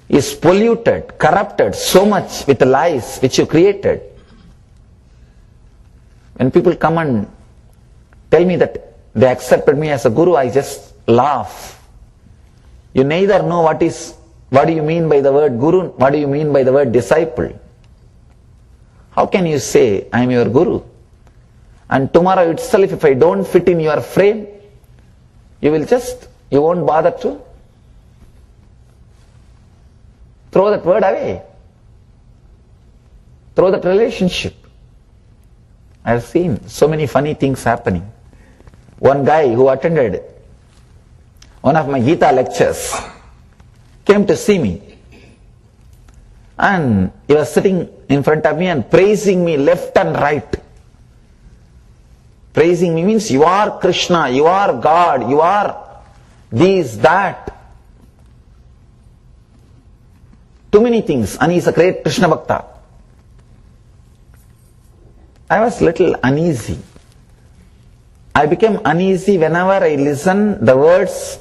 is polluted, corrupted so much with the lies which you created. When people come and tell me that they accepted me as a guru, I just laugh. You neither know what do you mean by the word guru, what do you mean by the word disciple. How can you say, I am your guru? And tomorrow itself, if I don't fit in your frame, you won't bother to throw that word away. Throw that relationship. I have seen so many funny things happening. One guy who attended one of my Gita lectures came to see me, and he was sitting in front of me and praising me left and right. Praising me means you are Krishna, you are God, you are this, that. Too many things. And he is a great Krishna Bhakta. I was little uneasy. I became uneasy whenever I listen the words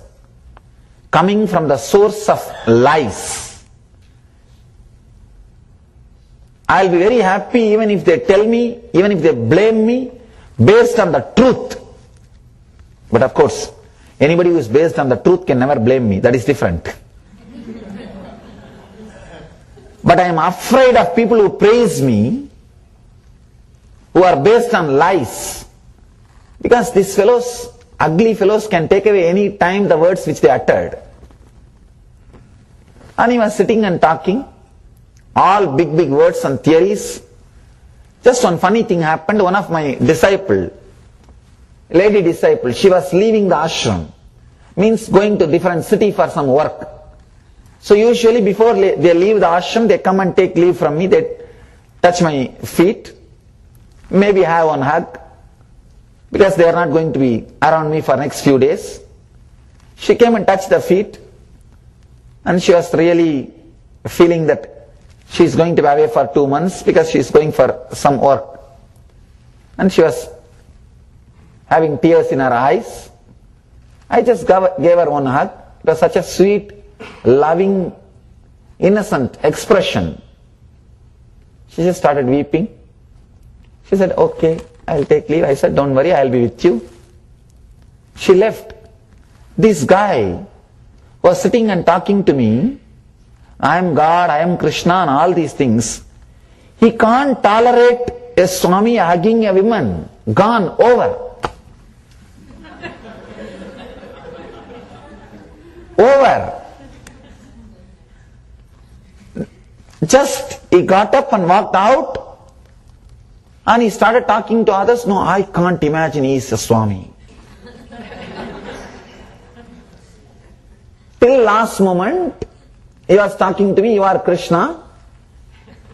coming from the source of lies. I'll be very happy even if they tell me, even if they blame me based on the truth. But of course, anybody who is based on the truth can never blame me. That is different. But I am afraid of people who praise me, who are based on lies. Because these fellows, ugly fellows, can take away any time the words which they uttered. And he was sitting and talking, all big words and theories. Just one funny thing happened. One of my disciple, lady disciple, she was leaving the ashram, means going to different city for some work. So usually before they leave the ashram, they come and take leave from me. They touch my feet, maybe have one hug, because they are not going to be around me for next few days. She came and touched the feet, and she was really feeling that she is going to be away for 2 months because she is going for some work. And she was having tears in her eyes. I just gave her one hug. It was such a sweet, loving, innocent expression. She just started weeping. She said, okay, I'll take leave. I said, don't worry, I'll be with you. She left. This guy was sitting and talking to me. I am God, I am Krishna and all these things. He can't tolerate a Swami hugging a woman. Gone, over. Over. Just he got up and walked out and he started talking to others. No, I can't imagine he is a Swami. Till last moment, he was talking to me, you are Krishna,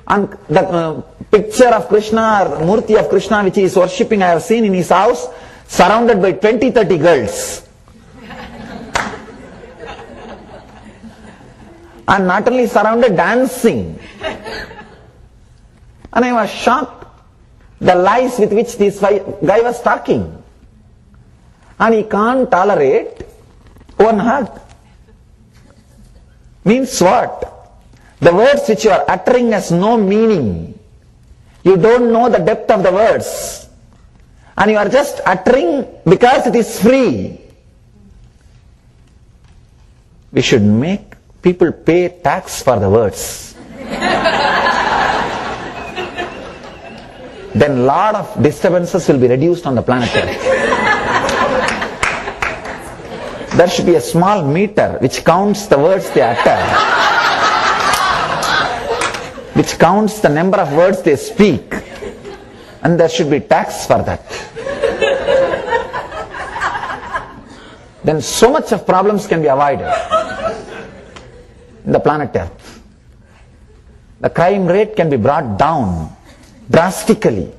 and the picture of Krishna or Murti of Krishna which he is worshipping I have seen in his house, surrounded by 20-30 girls. And not only surrounded, dancing. And I was shocked, the lies with which this guy was talking. And he can't tolerate one hug. Means what? The words which you are uttering has no meaning. You don't know the depth of the words. And you are just uttering because it is free. We should make people pay tax for the words. Then lot of disturbances will be reduced on the planet Earth. There should be a small meter which counts the words they utter, which counts the number of words they speak, and there should be tax for that. Then so much of problems can be avoided in the planet Earth. The crime rate can be brought down drastically.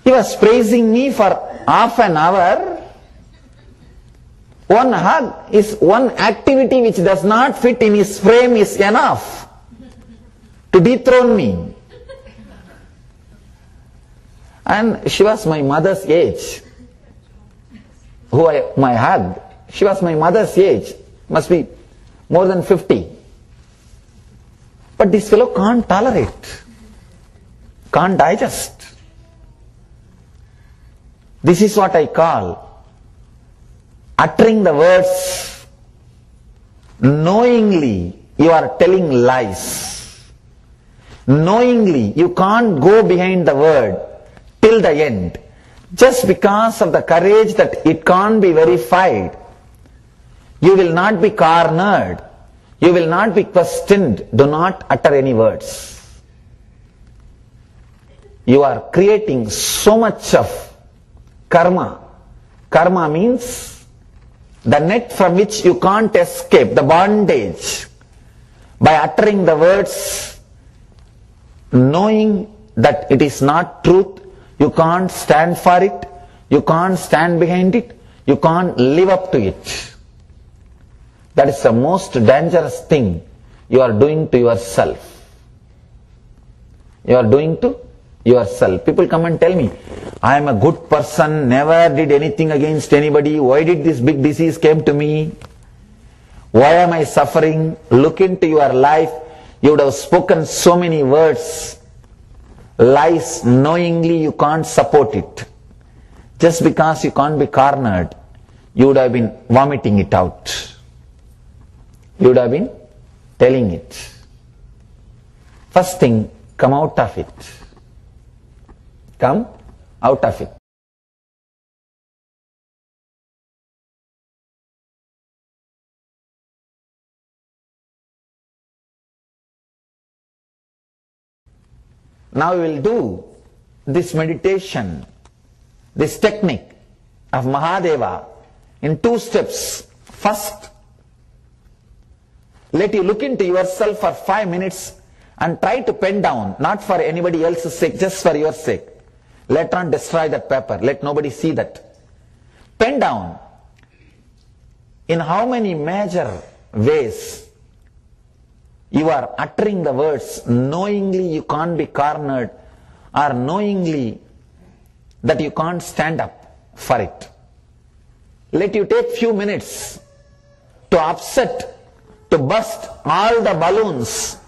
He was praising me for half an hour. One hug is one activity which does not fit in his frame is enough to dethrone me. And she was my mother's age. My hug, she was my mother's age. Must be more than 50. But this fellow can't tolerate, can't digest. This is what I call uttering the words knowingly. You are telling lies. Knowingly, you can't go behind the word till the end. Just because of the courage that it can't be verified, you will not be cornered. You will not be questioned. Do not utter any words. You are creating so much of karma. Karma means the net from which you can't escape, the bondage. By uttering the words, knowing that it is not truth, you can't stand for it, you can't stand behind it, you can't live up to it. That is the most dangerous thing you are doing to yourself. You are doing to yourself. People come and tell me, I am a good person, never did anything against anybody, why did this big disease came to me? Why am I suffering? Look into your life. You would have spoken so many words, lies, knowingly you can't support it. Just because you can't be cornered, you would have been vomiting it out. You would have been telling it. First thing, come out of it. Come out of it. Now we will do this meditation, this technique of Mahadeva in 2 steps. First, let you look into yourself for 5 minutes and try to pen down, not for anybody else's sake, just for your sake. Later on destroy that paper, let nobody see that. Pen down in how many major ways you are uttering the words knowingly you can't be cornered, or knowingly that you can't stand up for it. Let you take few minutes to upset, to burst all the balloons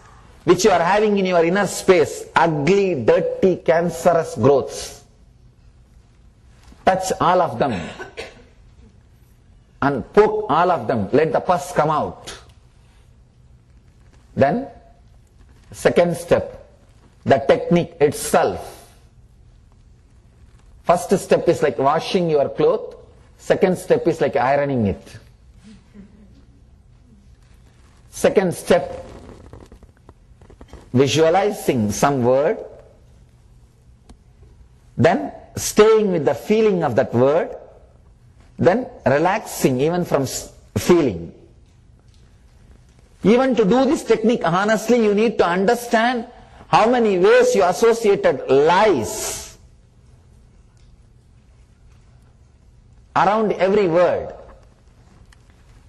which you are having in your inner space, ugly, dirty, cancerous growths. Touch all of them and poke all of them. Let the pus come out. Then, second step, the technique itself. First step is like washing your clothes. Second step is like ironing it. Second step, visualizing some word. Then staying with the feeling of that word. Then relaxing even from feeling. Even to do this technique, honestly, you need to understand how many ways you associated lies around every word.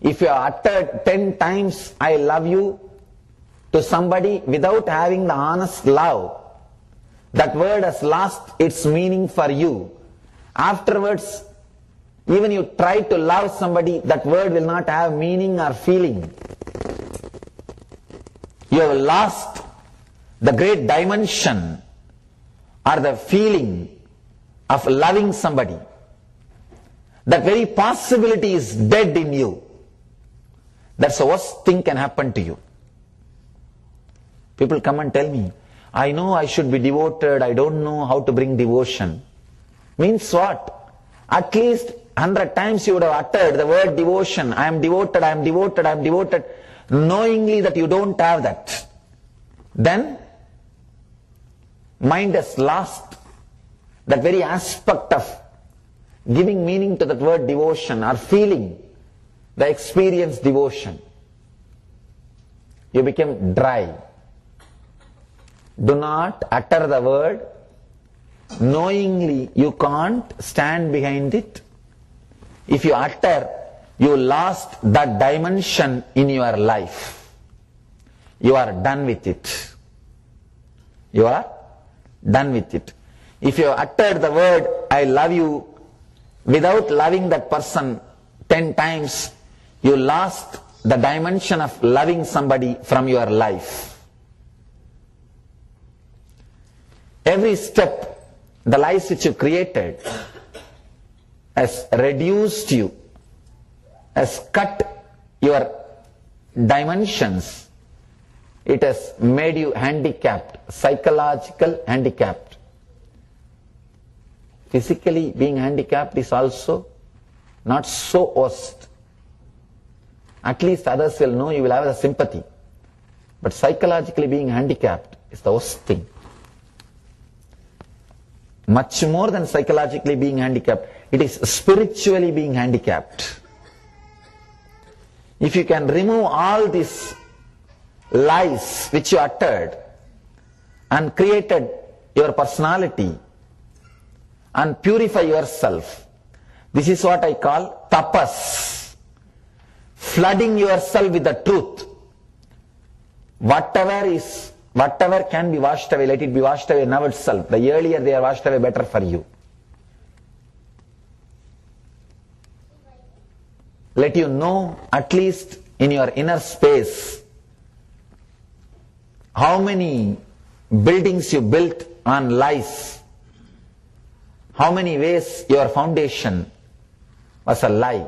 If you uttered 10 times, I love you, to somebody without having the honest love, that word has lost its meaning for you. Afterwards, even you try to love somebody, that word will not have meaning or feeling. You have lost the great dimension or the feeling of loving somebody. That very possibility is dead in you. That's the worst thing can happen to you. People come and tell me, I know I should be devoted, I don't know how to bring devotion. Means what? At least 100 times you would have uttered the word devotion. I am devoted, I am devoted, I am devoted, knowingly that you don't have that. Then, mind has lost that very aspect of giving meaning to that word devotion or feeling the experience devotion. You become dry. Do not utter the word knowingly you can't stand behind it. If you utter, you lost that dimension in your life. You are done with it. You are done with it. If you uttered the word, I love you, without loving that person 10 times, you lost the dimension of loving somebody from your life. Every step, the lies which you created has reduced you, has cut your dimensions. It has made you handicapped, psychological handicapped. Physically being handicapped is also not so worst. At least others will know, you will have the sympathy. But psychologically being handicapped is the worst thing. Much more than psychologically being handicapped, it is spiritually being handicapped. If you can remove all these lies which you uttered and created your personality and purify yourself. This is what I call tapas. Flooding yourself with the truth. Whatever can be washed away, let it be washed away now itself. The earlier they are washed away, better for you. Let you know, at least in your inner space, how many buildings you built on lies. How many ways your foundation was a lie.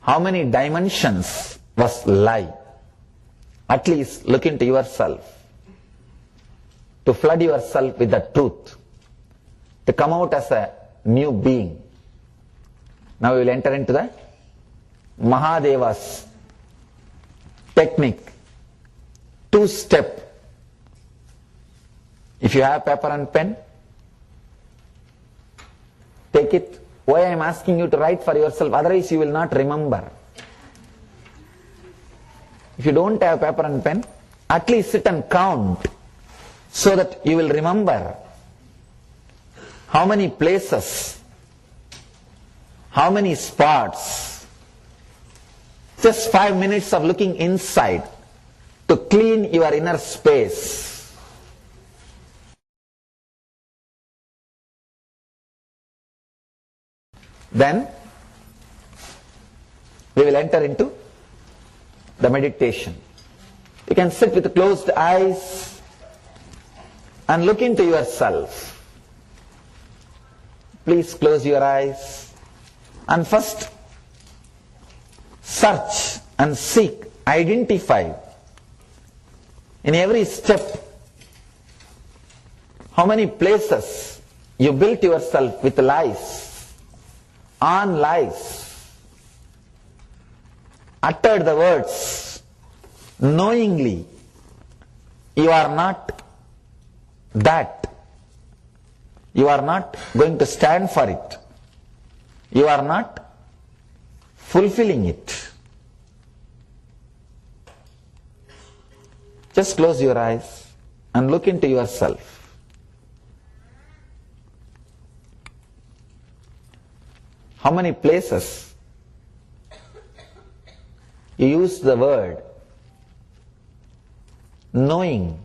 How many dimensions was lie. At least look into yourself. To flood yourself with the truth. To come out as a new being. Now we will enter into the Mahadeva's technique. 2-step. If you have paper and pen, take it. Why I am asking you to write for yourself, otherwise you will not remember. If you don't have paper and pen, at least sit and count so that you will remember how many places, how many spots. Just 5 minutes of looking inside to clean your inner space. Then we will enter into the meditation. You can sit with closed eyes and look into yourself. Please close your eyes and first search and seek, identify in every step how many places you built yourself with lies, on lies, uttered the words knowingly. You are not that. You are not going to stand for it. You are not fulfilling it. Just close your eyes and look into yourself. How many places you use the word knowing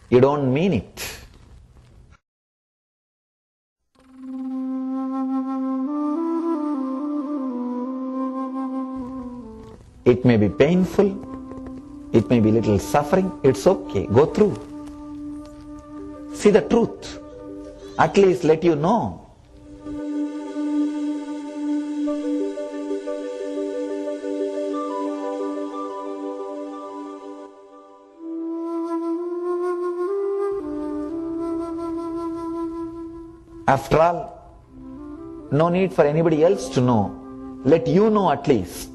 you don't mean it? It may be painful, it may be little suffering, it's okay, go through. See the truth, at least let you know. After all, no need for anybody else to know. Let you know at least.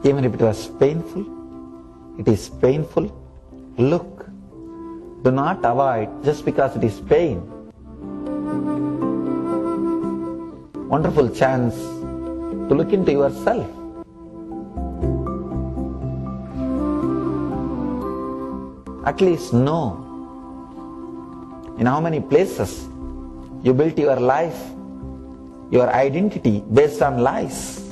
Even if it was painful, it is painful. Look. Do not avoid just because it is pain. Wonderful chance to look into yourself. At least know in how many places you built your life, your identity based on lies.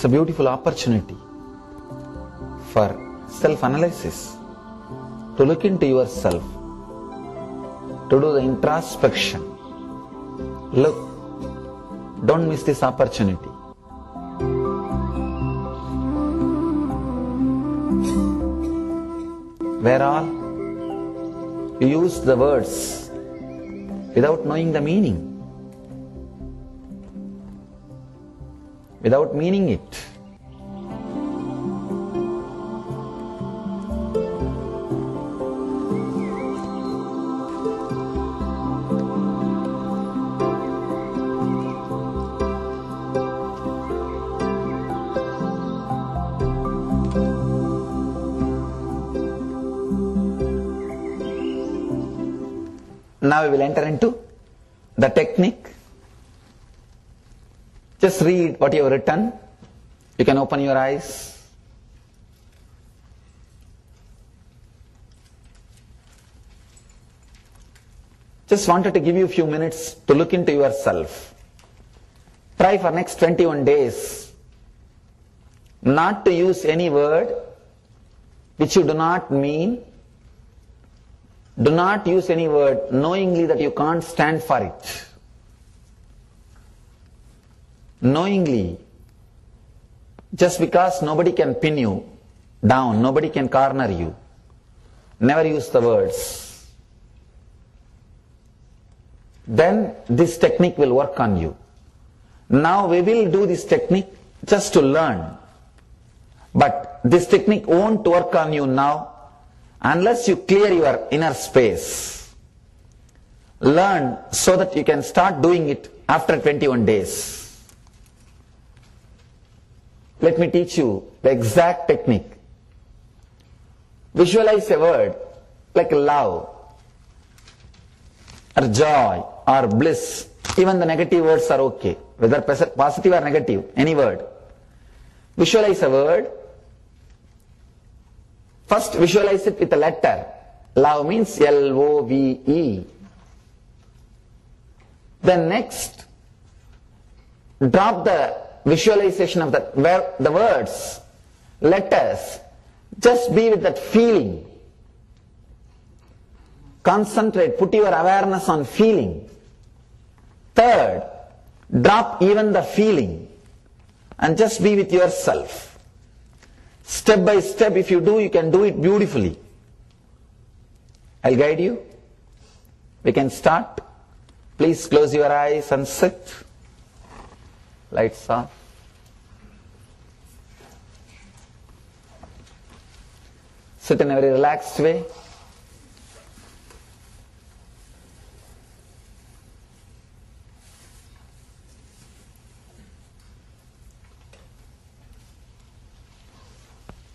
It's a beautiful opportunity for self-analysis, to look into yourself, to do the introspection. Look, don't miss this opportunity. Where all you use the words without knowing the meaning, without meaning it. Now we will enter into the technique. Just read what you have written. You can open your eyes. Just wanted to give you a few minutes to look into yourself. Try for next 21 days not to use any word which you do not mean. Do not use any word knowingly that you can't stand for it. Knowingly, just because nobody can pin you down, nobody can corner you. Never use the words. Then this technique will work on you. Now we will do this technique just to learn. But this technique won't work on you now unless you clear your inner space. Learn so that you can start doing it after 21 days. Let me teach you the exact technique. Visualize a word like love, or joy, or bliss. Even the negative words are okay, whether positive or negative, any word. Visualize a word. First visualize it with a letter. Love means L-O-V-E. Then next, drop the visualization of the words, letters. Just be with that feeling. Concentrate, put your awareness on feeling. Third, drop even the feeling and just be with yourself. Step by step, if you do, you can do it beautifully. I'll guide you. We can start. Please close your eyes and sit. Lights off. Sit in a very relaxed way.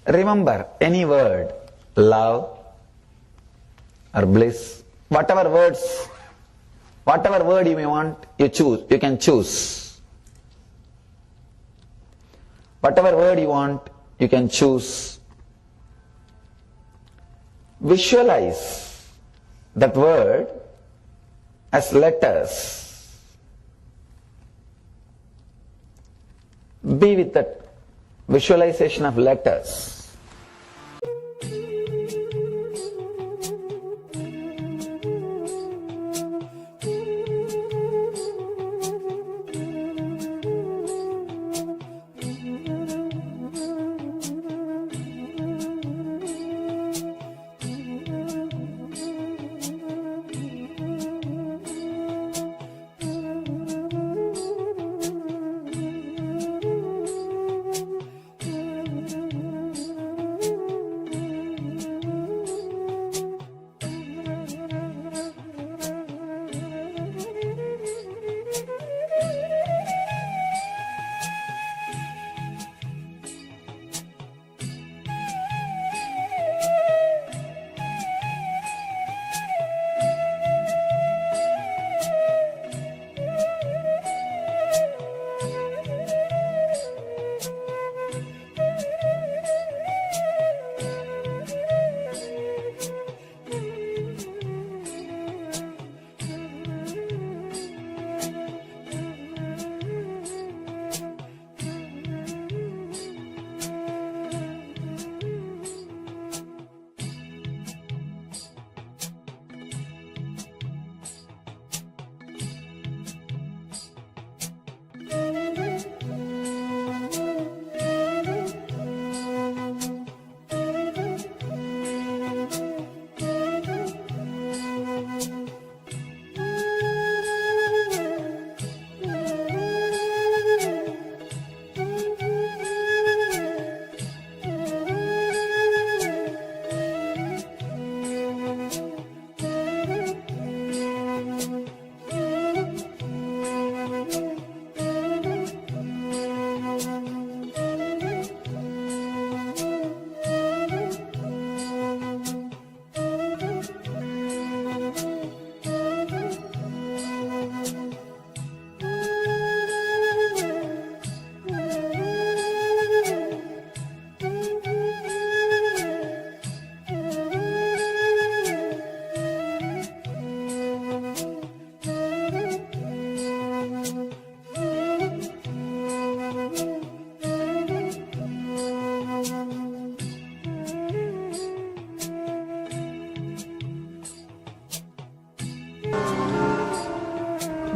Remember any word, love or bliss, whatever word you may want, you can choose. Whatever word you want, you can choose. Visualize that word as letters. Be with that visualization of letters.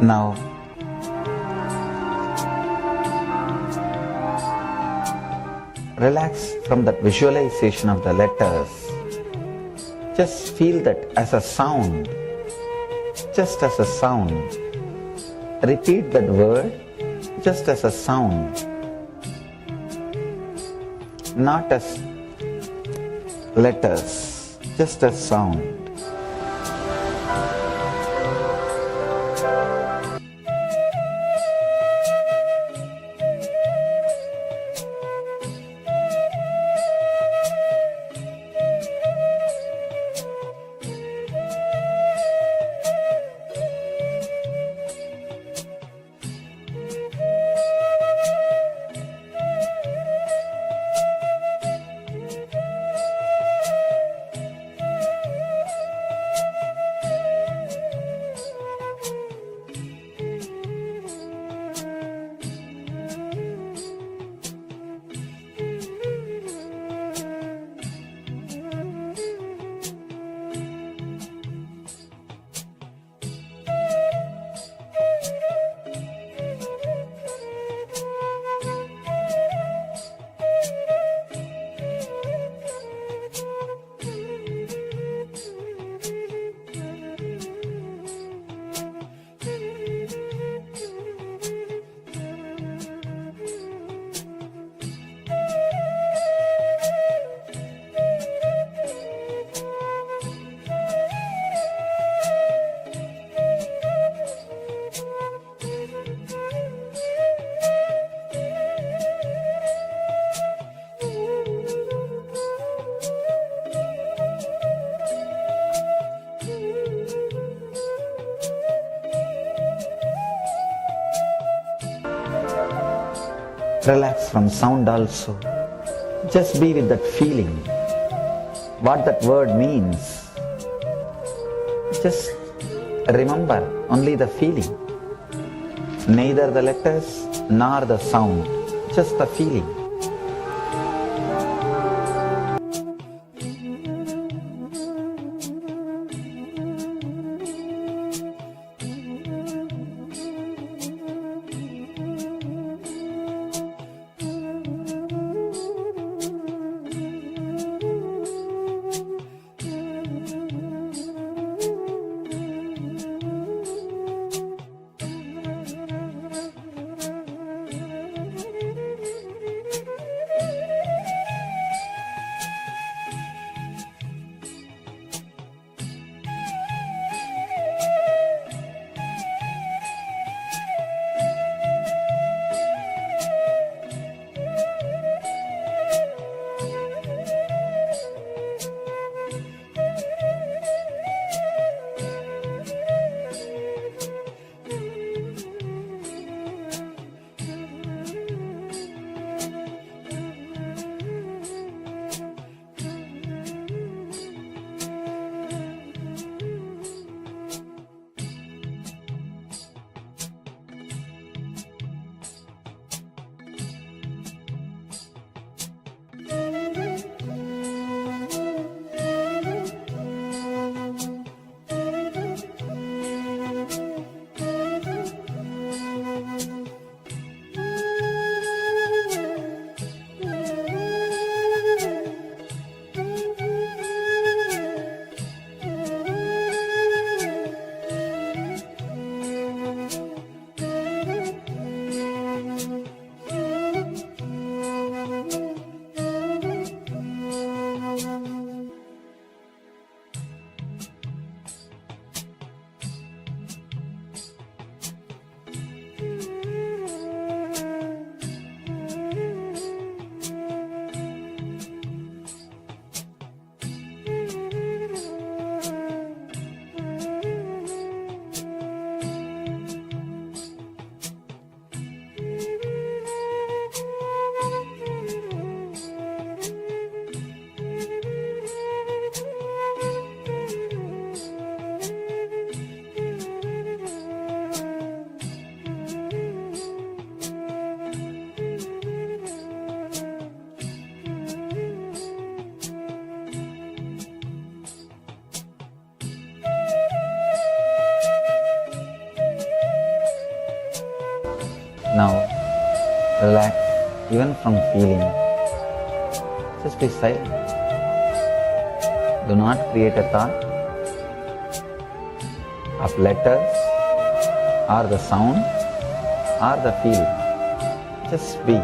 Now, relax from that visualization of the letters. Just feel that as a sound, just as a sound. Repeat that word just as a sound, not as letters, just as sound. Relax from sound also. Just be with that feeling, what that word means. Just remember only the feeling, neither the letters nor the sound, just the feeling. Now relax even from feeling. Just be silent. Do not create a thought of letters or the sound or the feeling. Just be.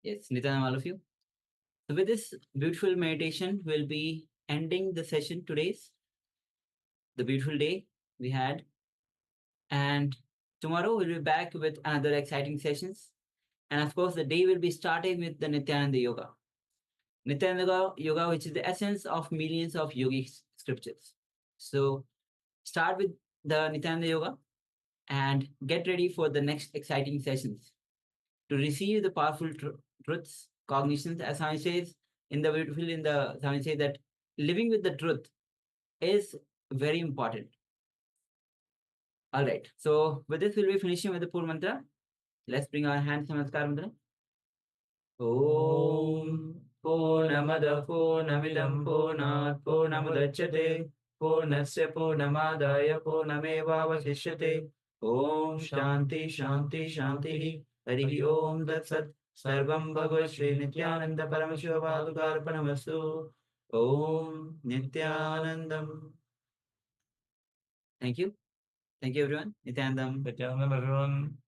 Yes, Nityanam, all of you. So with this beautiful meditation, we'll be ending the session today's, the beautiful day we had. And tomorrow we'll be back with another exciting sessions. And of course, the day will be starting with the Nityananda Yoga. Nityananda Yoga, which is the essence of millions of yogic scriptures. So start with the Nityananda Yoga and get ready for the next exciting sessions to receive the powerful truths, cognitions, as Swami says in the beautiful, in the Swami says that living with the truth is very important. All right. So with this, we'll be finishing with the Pur Mantra. Let's bring our hands to Namaskar Mantra. Om Purnamada Purnamidam Purnat Purnamudachyate Purnasya Purnamadaya Purnamevavasishyate Om Shanti Shanti Shanti Hari Om Tat Sat Sarvam Bhagavad Sri Nithyananda Paramashivoham Level-1 Om Nithyanandam. Thank you. Thank you, everyone. Nithyanandam.
Everyone.